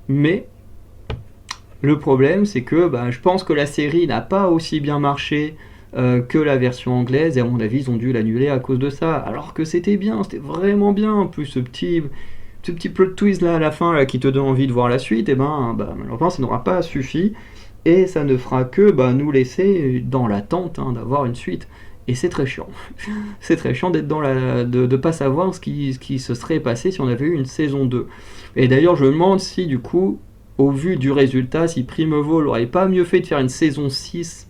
S1: Mais le problème, c'est que je pense que la série n'a pas aussi bien marché que la version anglaise, et à mon avis, ils ont dû l'annuler à cause de ça. Alors que c'était bien, c'était vraiment bien. En plus, ce petit plot twist là à la fin là, qui te donne envie de voir la suite, et malheureusement, ça n'aura pas suffi, et ça ne fera que nous laisser dans l'attente d'avoir une suite. Et c'est très chiant. C'est très chiant d'être de pas savoir ce qui se serait passé si on avait eu une saison 2. Et d'ailleurs, je me demande si, du coup, au vu du résultat, si Primeval n'aurait pas mieux fait de faire une saison 6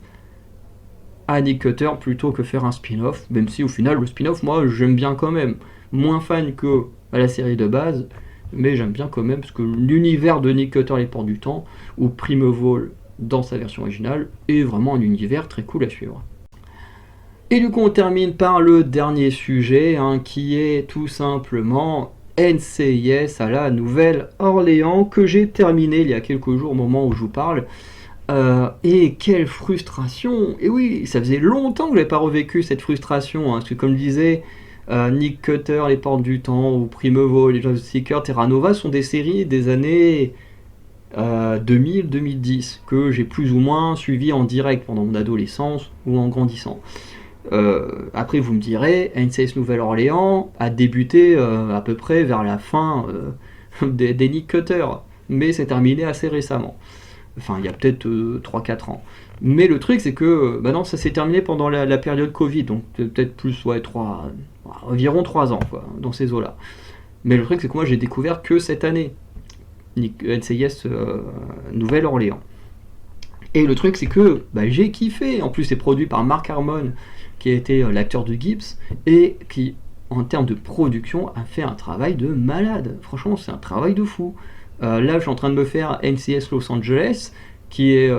S1: à Nick Cutter plutôt que faire un spin-off, même si au final, le spin-off, moi, j'aime bien quand même. Moins fan que la série de base, mais j'aime bien quand même, parce que l'univers de Nick Cutter, les Portes du Temps, ou Primeval dans sa version originale, est vraiment un univers très cool à suivre. Et du coup, on termine par le dernier sujet, qui est tout simplement NCIS à la Nouvelle-Orléans, que j'ai terminé il y a quelques jours au moment où je vous parle. Et quelle frustration! Et oui, ça faisait longtemps que je n'avais pas revécu cette frustration, parce que comme je disais, Nick Cutter, Les Portes du Temps, ou Primeval, Les Job Seekers, Terra Nova sont des séries des années 2000-2010, que j'ai plus ou moins suivi en direct pendant mon adolescence ou en grandissant. Après vous me direz, NCIS Nouvelle-Orléans a débuté à peu près vers la fin des Nick Cutter, mais c'est terminé assez récemment. Enfin, il y a peut-être 3-4 ans. Mais le truc, c'est que non, ça s'est terminé pendant la période Covid, donc peut-être plus, environ 3 ans, quoi, dans ces eaux-là. Mais le truc, c'est que moi, j'ai découvert que cette année, NCIS Nouvelle-Orléans. Et le truc, c'est que j'ai kiffé. En plus, c'est produit par Mark Harmon, qui a été l'acteur de Gibbs, et qui, en termes de production, a fait un travail de malade. Franchement, c'est un travail de fou. Là, je suis en train de me faire NCIS Los Angeles, qui est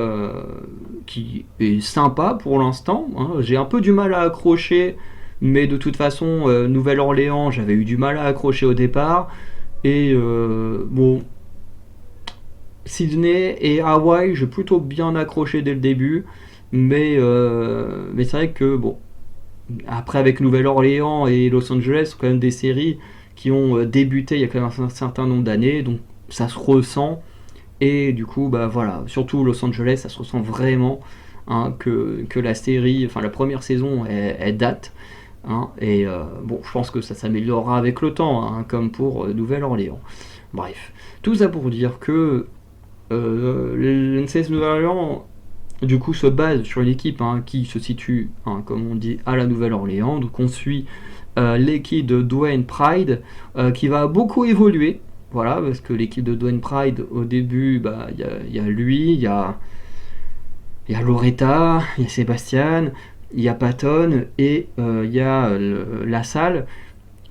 S1: sympa pour l'instant. J'ai un peu du mal à accrocher, mais de toute façon, Nouvelle-Orléans, j'avais eu du mal à accrocher au départ. Et Sydney et Hawaï, j'ai plutôt bien accroché dès le début. Mais c'est vrai que, après avec Nouvelle-Orléans et Los Angeles, c'est quand même des séries qui ont débuté il y a quand même un certain nombre d'années, donc ça se ressent. Et du coup, surtout Los Angeles, ça se ressent vraiment que la série, enfin la première saison, elle date. Et je pense que ça s'améliorera avec le temps, comme pour Nouvelle-Orléans. Bref, tout ça pour dire que l'NCS Nouvelle-Orléans, du coup, se base sur une équipe qui se situe, comme on dit, à la Nouvelle-Orléans. Donc on suit l'équipe de Dwayne Pride, qui va beaucoup évoluer. Voilà, parce que l'équipe de Dwayne Pride, au début, y a lui, il y a Loretta, il y a Sébastien, il y a Patton, et il y a la salle.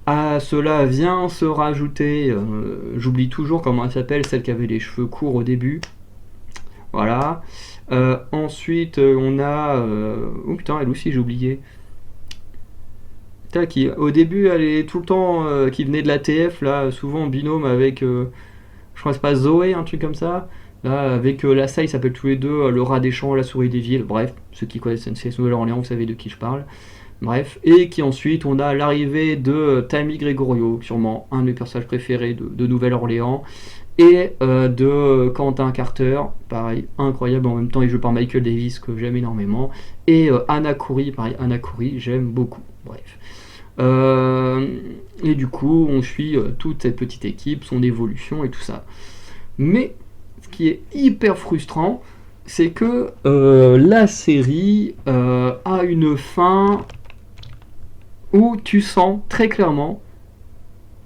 S1: À cela vient se rajouter, j'oublie toujours comment elle s'appelle, celle qui avait les cheveux courts au début. Voilà. Ensuite, on a... oh putain, elle aussi, j'ai oublié. Qui, au début, elle est tout le temps... qui venait de la TF, là, souvent en binôme avec... je crois que c'est pas Zoé, un truc comme ça. Là, avec la salle, ils s'appellent tous les deux le rat des champs, la souris des villes. Bref, ceux qui connaissent NCIS Nouvelle-Orléans, vous savez de qui je parle. Bref, et qui ensuite, on a l'arrivée de Tammy Gregorio, sûrement un de mes personnages préférés de Nouvelle-Orléans, et de Quentin Carter, pareil, incroyable, en même temps il joue par Michael Davis, que j'aime énormément, et Anna Khoury, pareil, Anna Khoury, j'aime beaucoup, bref. Et du coup, on suit toute cette petite équipe, son évolution et tout ça. Mais, ce qui est hyper frustrant, c'est que la série a une fin où tu sens très clairement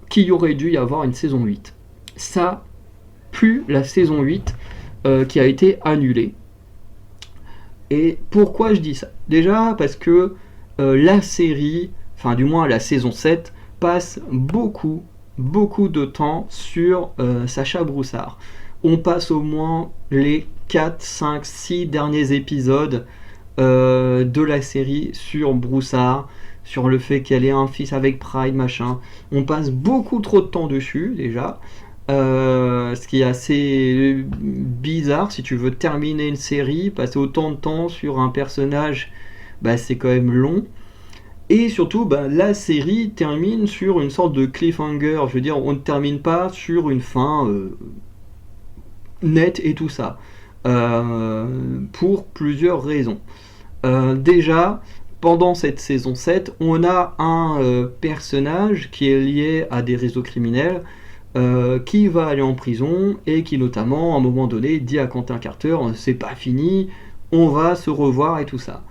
S1: qu'il y aurait dû y avoir une saison 8. Ça pue la saison 8 qui a été annulée. Et pourquoi je dis ça? Déjà parce que la série, enfin du moins la saison 7, passe beaucoup de temps sur Sacha Broussard. On passe au moins les 4, 5, 6 derniers épisodes de la série sur Broussard, sur le fait qu'elle ait un fils avec Pride, machin. On passe beaucoup trop de temps dessus, déjà. Ce qui est assez bizarre, si tu veux terminer une série, passer autant de temps sur un personnage, bah, c'est quand même long. Et surtout, bah, la série termine sur une sorte de cliffhanger. Je veux dire, on ne termine pas sur une fin nette et tout ça. Pour plusieurs raisons. Déjà, pendant cette saison 7, on a un personnage qui est lié à des réseaux criminels qui va aller en prison et qui notamment, à un moment donné, dit à Quentin Carter, c'est pas fini, on va se revoir et tout ça.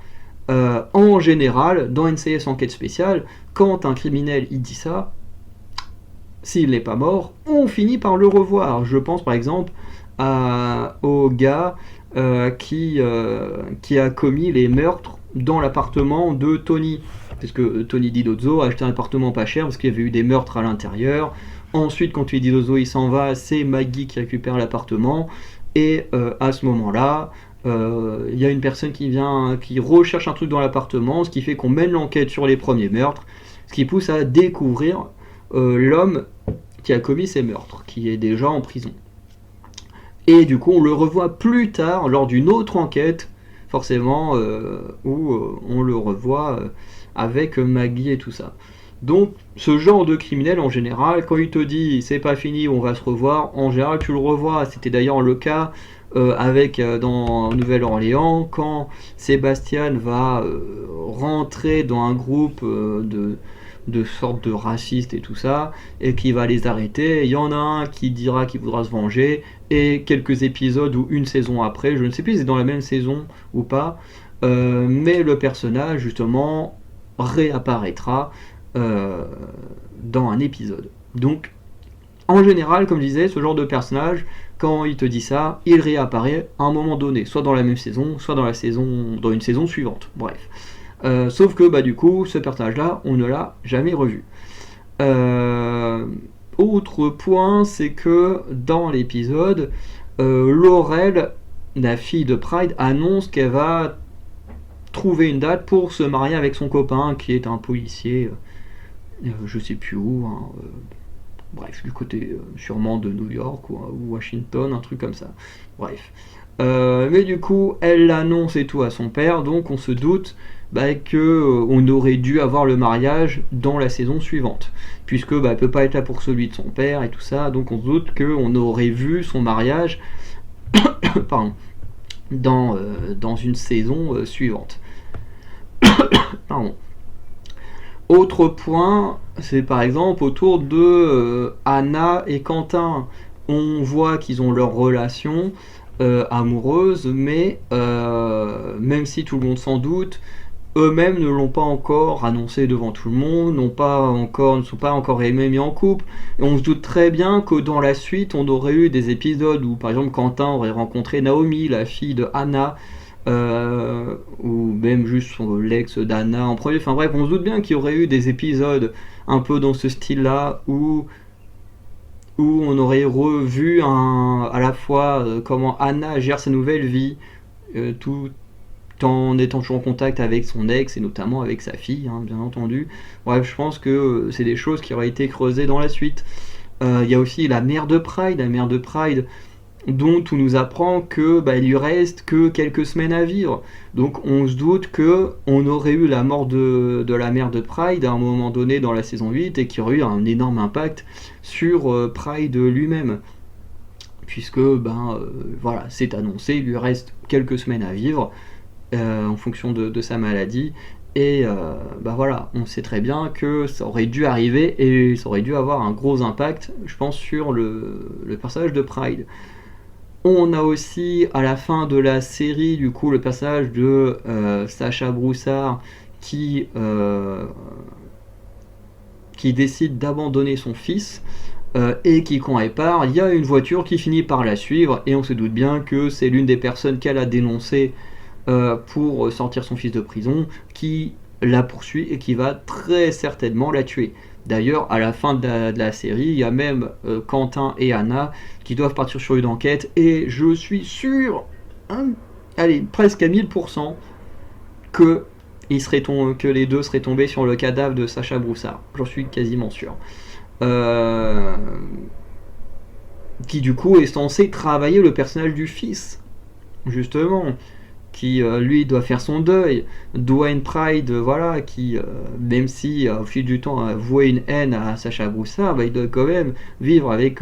S1: En général, dans NCIS Enquête Spéciale, quand un criminel il dit ça, s'il n'est pas mort, on finit par le revoir. Je pense par exemple au gars qui a commis les meurtres dans l'appartement de Tony. Parce que Tony Didozzo a acheté un appartement pas cher parce qu'il y avait eu des meurtres à l'intérieur. Ensuite, quand Tony Didozzo il s'en va, c'est Maggie qui récupère l'appartement. Et à ce moment-là, il y a une personne qui recherche un truc dans l'appartement, ce qui fait qu'on mène l'enquête sur les premiers meurtres, ce qui pousse à découvrir l'homme qui a commis ces meurtres, qui est déjà en prison. Et du coup, on le revoit plus tard lors d'une autre enquête, forcément, où on le revoit avec Maggie et tout ça. Donc, ce genre de criminel, en général, quand il te dit c'est pas fini, on va se revoir, en général, tu le revois. C'était d'ailleurs le cas dans Nouvelle-Orléans, quand Sébastien va rentrer dans un groupe de sortes de racistes et tout ça, et qui va les arrêter. Il y en a un qui dira qu'il voudra se venger, et quelques épisodes ou une saison après, je ne sais plus si c'est dans la même saison ou pas, mais le personnage justement réapparaîtra dans un épisode. Donc en général, comme je disais, ce genre de personnage, quand il te dit ça, il réapparaît à un moment donné, soit dans la même saison, soit dans une saison suivante. Bref. Sauf que bah, du coup, ce personnage-là, on ne l'a jamais revu. Autre point, c'est que dans l'épisode, Laurel, la fille de Pride, annonce qu'elle va trouver une date pour se marier avec son copain, qui est un policier, je sais plus où, hein, bref, du côté sûrement de New York ou Washington, un truc comme ça. Bref. Mais du coup, elle l'annonce et tout à son père, donc on se doute qu'on aurait dû avoir le mariage dans la saison suivante, puisque elle ne peut pas être là pour celui de son père et tout ça, donc on se doute qu'on aurait vu son mariage pardon, dans une saison suivante. Pardon. Autre point, c'est par exemple autour de Anna et Quentin. On voit qu'ils ont leur relation amoureuse, mais même si tout le monde s'en doute, eux-mêmes ne l'ont pas encore annoncé devant tout le monde, ne sont pas encore mis en couple. Et on se doute très bien que dans la suite, on aurait eu des épisodes où, par exemple, Quentin aurait rencontré Naomi, la fille de Anna, ou même juste l'ex d'Anna en premier. Enfin bref, on se doute bien qu'il y aurait eu des épisodes un peu dans ce style-là où on aurait revu à la fois comment Anna gère sa nouvelle vie, tout en étant toujours en contact avec son ex et notamment avec sa fille, hein, bien entendu. Bref, je pense que c'est des choses qui auraient été creusées dans la suite. Il y a aussi la mère de Pride, dont on nous apprend que il lui reste que quelques semaines à vivre. Donc on se doute que on aurait eu la mort de la mère de Pride à un moment donné dans la saison 8 et qu'il y aurait eu un énorme impact sur Pride lui-même. Puisque voilà, c'est annoncé, il lui reste quelques semaines à vivre en fonction de sa maladie. Et voilà, on sait très bien que ça aurait dû arriver et ça aurait dû avoir un gros impact, je pense, sur le personnage de Pride. On a aussi à la fin de la série du coup le personnage de Sacha Broussard qui décide d'abandonner son fils et qui quand elle part, il y a une voiture qui finit par la suivre et on se doute bien que c'est l'une des personnes qu'elle a dénoncées pour sortir son fils de prison qui la poursuit et qui va très certainement la tuer. D'ailleurs, à la fin de la série, il y a même Quentin et Anna qui doivent partir sur une enquête et je suis sûr, presque à 1000%, que que les deux seraient tombés sur le cadavre de Sacha Broussard. J'en suis quasiment sûr. Euh, qui du coup est censé travailler le personnage du fils, justement, qui lui doit faire son deuil. Dwayne Pride, voilà, qui même si au fil du temps a voué une haine à Sacha Broussard, bah, il doit quand même vivre avec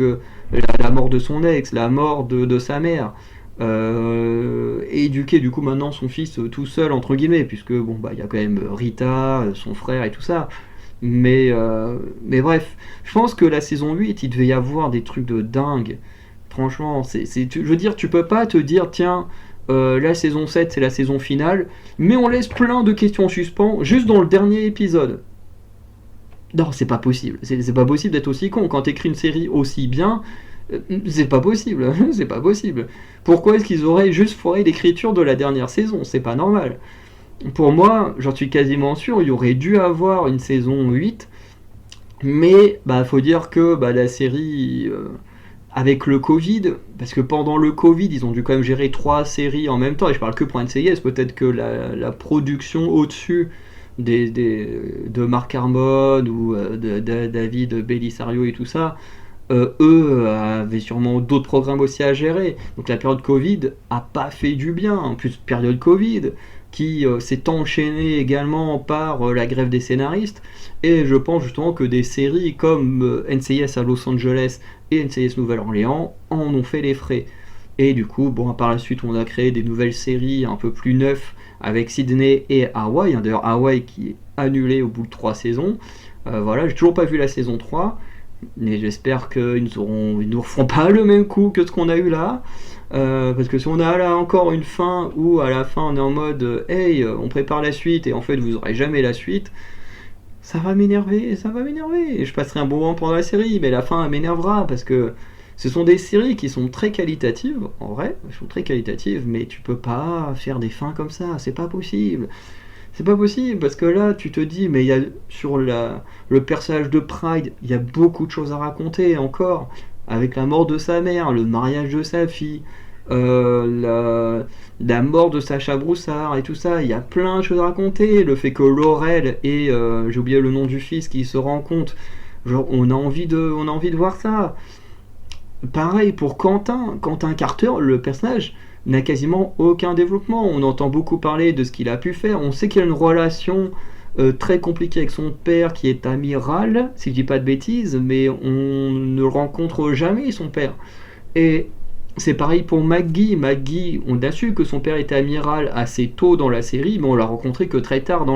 S1: la mort de son ex, la mort de sa mère. Et éduquer du coup maintenant son fils tout seul entre guillemets, puisque bon bah il y a quand même Rita, son frère et tout ça. Mais bref, je pense que la saison 8 il devait y avoir des trucs de dingue. Franchement, je veux dire, tu peux pas te dire, tiens, la saison 7 c'est la saison finale, mais on laisse plein de questions en suspens juste dans le dernier épisode. Non, c'est pas possible. C'est pas possible d'être aussi con. Quand t'écris une série aussi bien, c'est pas possible. C'est pas possible. Pourquoi est-ce qu'ils auraient juste foiré l'écriture de la dernière saison? C'est pas normal. Pour moi, j'en suis quasiment sûr, il y aurait dû avoir une saison 8, mais bah faut dire que bah, la série avec le Covid, parce que pendant le Covid, ils ont dû quand même gérer 3 séries en même temps, et je parle que pour NCIS, peut-être que la production au-dessus de Marc Harmon ou de David Bellisario et tout ça, eux avaient sûrement d'autres programmes aussi à gérer. Donc la période Covid a pas fait du bien. En plus, période Covid qui s'est enchaînée également par la grève des scénaristes. Et je pense justement que des séries comme NCIS à Los Angeles et NCIS Nouvelle-Orléans en ont fait les frais. Et du coup, bon, par la suite, on a créé des nouvelles séries un peu plus neuves avec Sydney et Hawaï. D'ailleurs, Hawaï qui est annulé au bout de 3 saisons. Voilà, j'ai toujours pas vu la saison 3. Mais j'espère qu'ils nous refont pas le même coup que ce qu'on a eu là. Parce que si on a là encore une fin où à la fin on est en mode hey, on prépare la suite et en fait vous aurez jamais la suite, ça va m'énerver, ça va m'énerver. Et je passerai un bon moment pendant la série, mais la fin m'énervera parce que ce sont des séries qui sont très qualitatives, en vrai, elles sont très qualitatives, mais tu peux pas faire des fins comme ça, c'est pas possible. C'est pas possible parce que là tu te dis mais il y a sur le personnage de Pride il y a beaucoup de choses à raconter encore avec la mort de sa mère, le mariage de sa fille, la mort de Sacha Broussard et tout ça, il y a plein de choses à raconter, le fait que Laurel et j'ai oublié le nom du fils qui se rencontrent, genre on a envie de voir ça. Pareil pour Quentin Carter, le personnage n'a quasiment aucun développement. On entend beaucoup parler de ce qu'il a pu faire. On sait qu'il a une relation très compliquée avec son père qui est amiral, si je dis pas de bêtises, mais on ne rencontre jamais son père. Et c'est pareil pour Maggie. Maggie, on a su que son père était amiral assez tôt dans la série, mais on l'a rencontré que très tard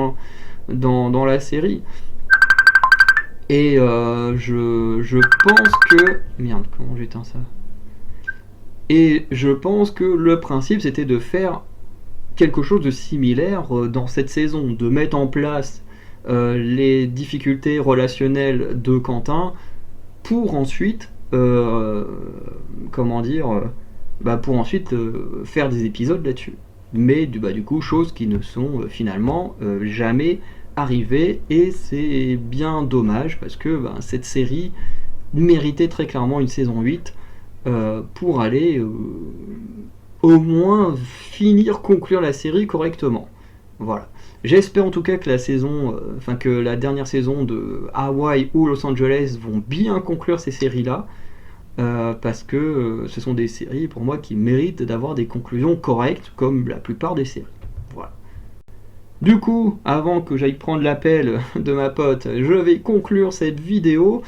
S1: dans la série. Et je pense que... Merde, comment j'éteins ça? Et je pense que le principe c'était de faire quelque chose de similaire dans cette saison, de mettre en place les difficultés relationnelles de Quentin pour ensuite, comment dire, pour ensuite faire des épisodes là-dessus. Mais du coup, choses qui ne sont finalement jamais arrivées et c'est bien dommage parce que cette série méritait très clairement une saison 8 pour aller au moins conclure la série correctement. Voilà. J'espère en tout cas que que la dernière saison de Hawaii ou Los Angeles vont bien conclure ces séries-là, parce que ce sont des séries pour moi qui méritent d'avoir des conclusions correctes, comme la plupart des séries. Voilà. Du coup, avant que j'aille prendre l'appel de ma pote, je vais conclure cette vidéo.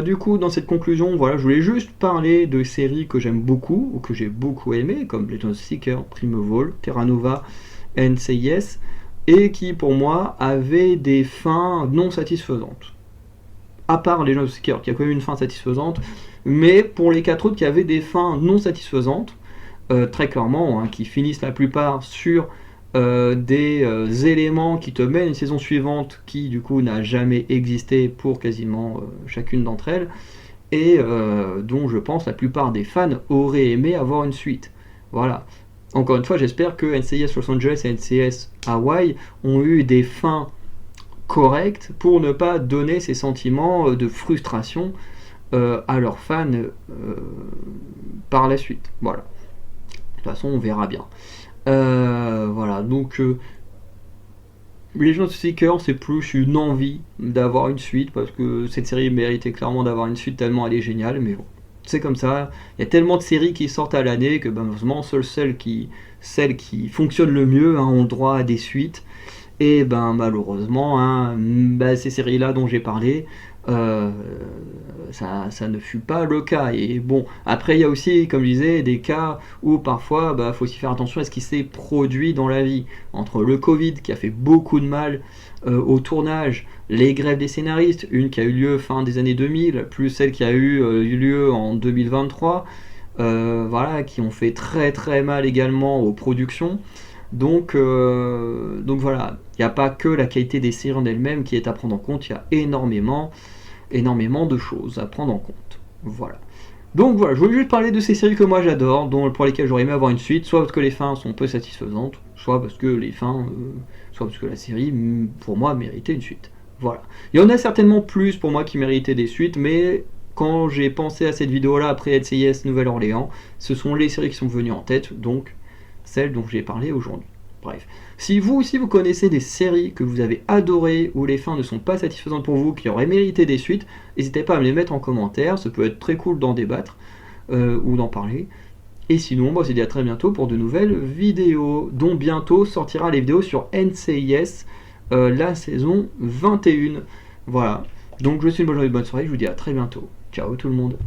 S1: Du coup, dans cette conclusion, voilà, je voulais juste parler de séries que j'aime beaucoup, ou que j'ai beaucoup aimées, comme Legend Seeker, Primeval, Terra Nova, NCIS, et qui, pour moi, avaient des fins non satisfaisantes. À part Legend Seeker, qui a quand même une fin satisfaisante, mais pour les 4 autres qui avaient des fins non satisfaisantes, très clairement, hein, qui finissent la plupart sur des éléments qui te mènent à une saison suivante qui du coup n'a jamais existé pour quasiment chacune d'entre elles et dont je pense la plupart des fans auraient aimé avoir une suite. Voilà. Encore une fois, j'espère que NCIS Los Angeles et NCIS Hawaii ont eu des fins correctes pour ne pas donner ces sentiments de frustration à leurs fans par la suite. Voilà. De toute façon, on verra bien. Voilà, donc Legend of Seeker, c'est plus une envie d'avoir une suite, parce que cette série méritait clairement d'avoir une suite tellement elle est géniale, mais bon, c'est comme ça. Il y a tellement de séries qui sortent à l'année que ben, malheureusement, seules celles qui fonctionnent le mieux hein, ont droit à des suites. Et ben malheureusement, hein, ben, ces séries-là dont j'ai parlé, euh, ça ne fut pas le cas. Et bon, après il y a aussi, comme je disais, des cas où parfois il faut aussi faire attention à ce qui s'est produit dans la vie. Entre le Covid qui a fait beaucoup de mal au tournage, les grèves des scénaristes, une qui a eu lieu fin des années 2000, plus celle qui a eu lieu en 2023, voilà, qui ont fait très très mal également aux productions. Donc voilà, il n'y a pas que la qualité des séries en elles-mêmes qui est à prendre en compte, il y a énormément de choses à prendre en compte. Voilà. Donc voilà, je voulais juste parler de ces séries que moi j'adore, pour lesquelles j'aurais aimé avoir une suite, soit parce que les fins sont peu satisfaisantes, soit parce que soit parce que la série, pour moi, méritait une suite. Voilà. Il y en a certainement plus pour moi qui méritaient des suites, mais quand j'ai pensé à cette vidéo-là après LCIS Nouvelle-Orléans, ce sont les séries qui sont venues en tête, donc celle dont j'ai parlé aujourd'hui. Bref. Si vous aussi vous connaissez des séries que vous avez adorées ou les fins ne sont pas satisfaisantes pour vous, qui auraient mérité des suites, n'hésitez pas à me les mettre en commentaire, ça peut être très cool d'en débattre ou d'en parler. Et sinon, moi, je vous dis à très bientôt pour de nouvelles vidéos, dont bientôt sortira les vidéos sur NCIS, la saison 21. Voilà. Donc je vous souhaite une bonne journée, bonne soirée, je vous dis à très bientôt. Ciao tout le monde.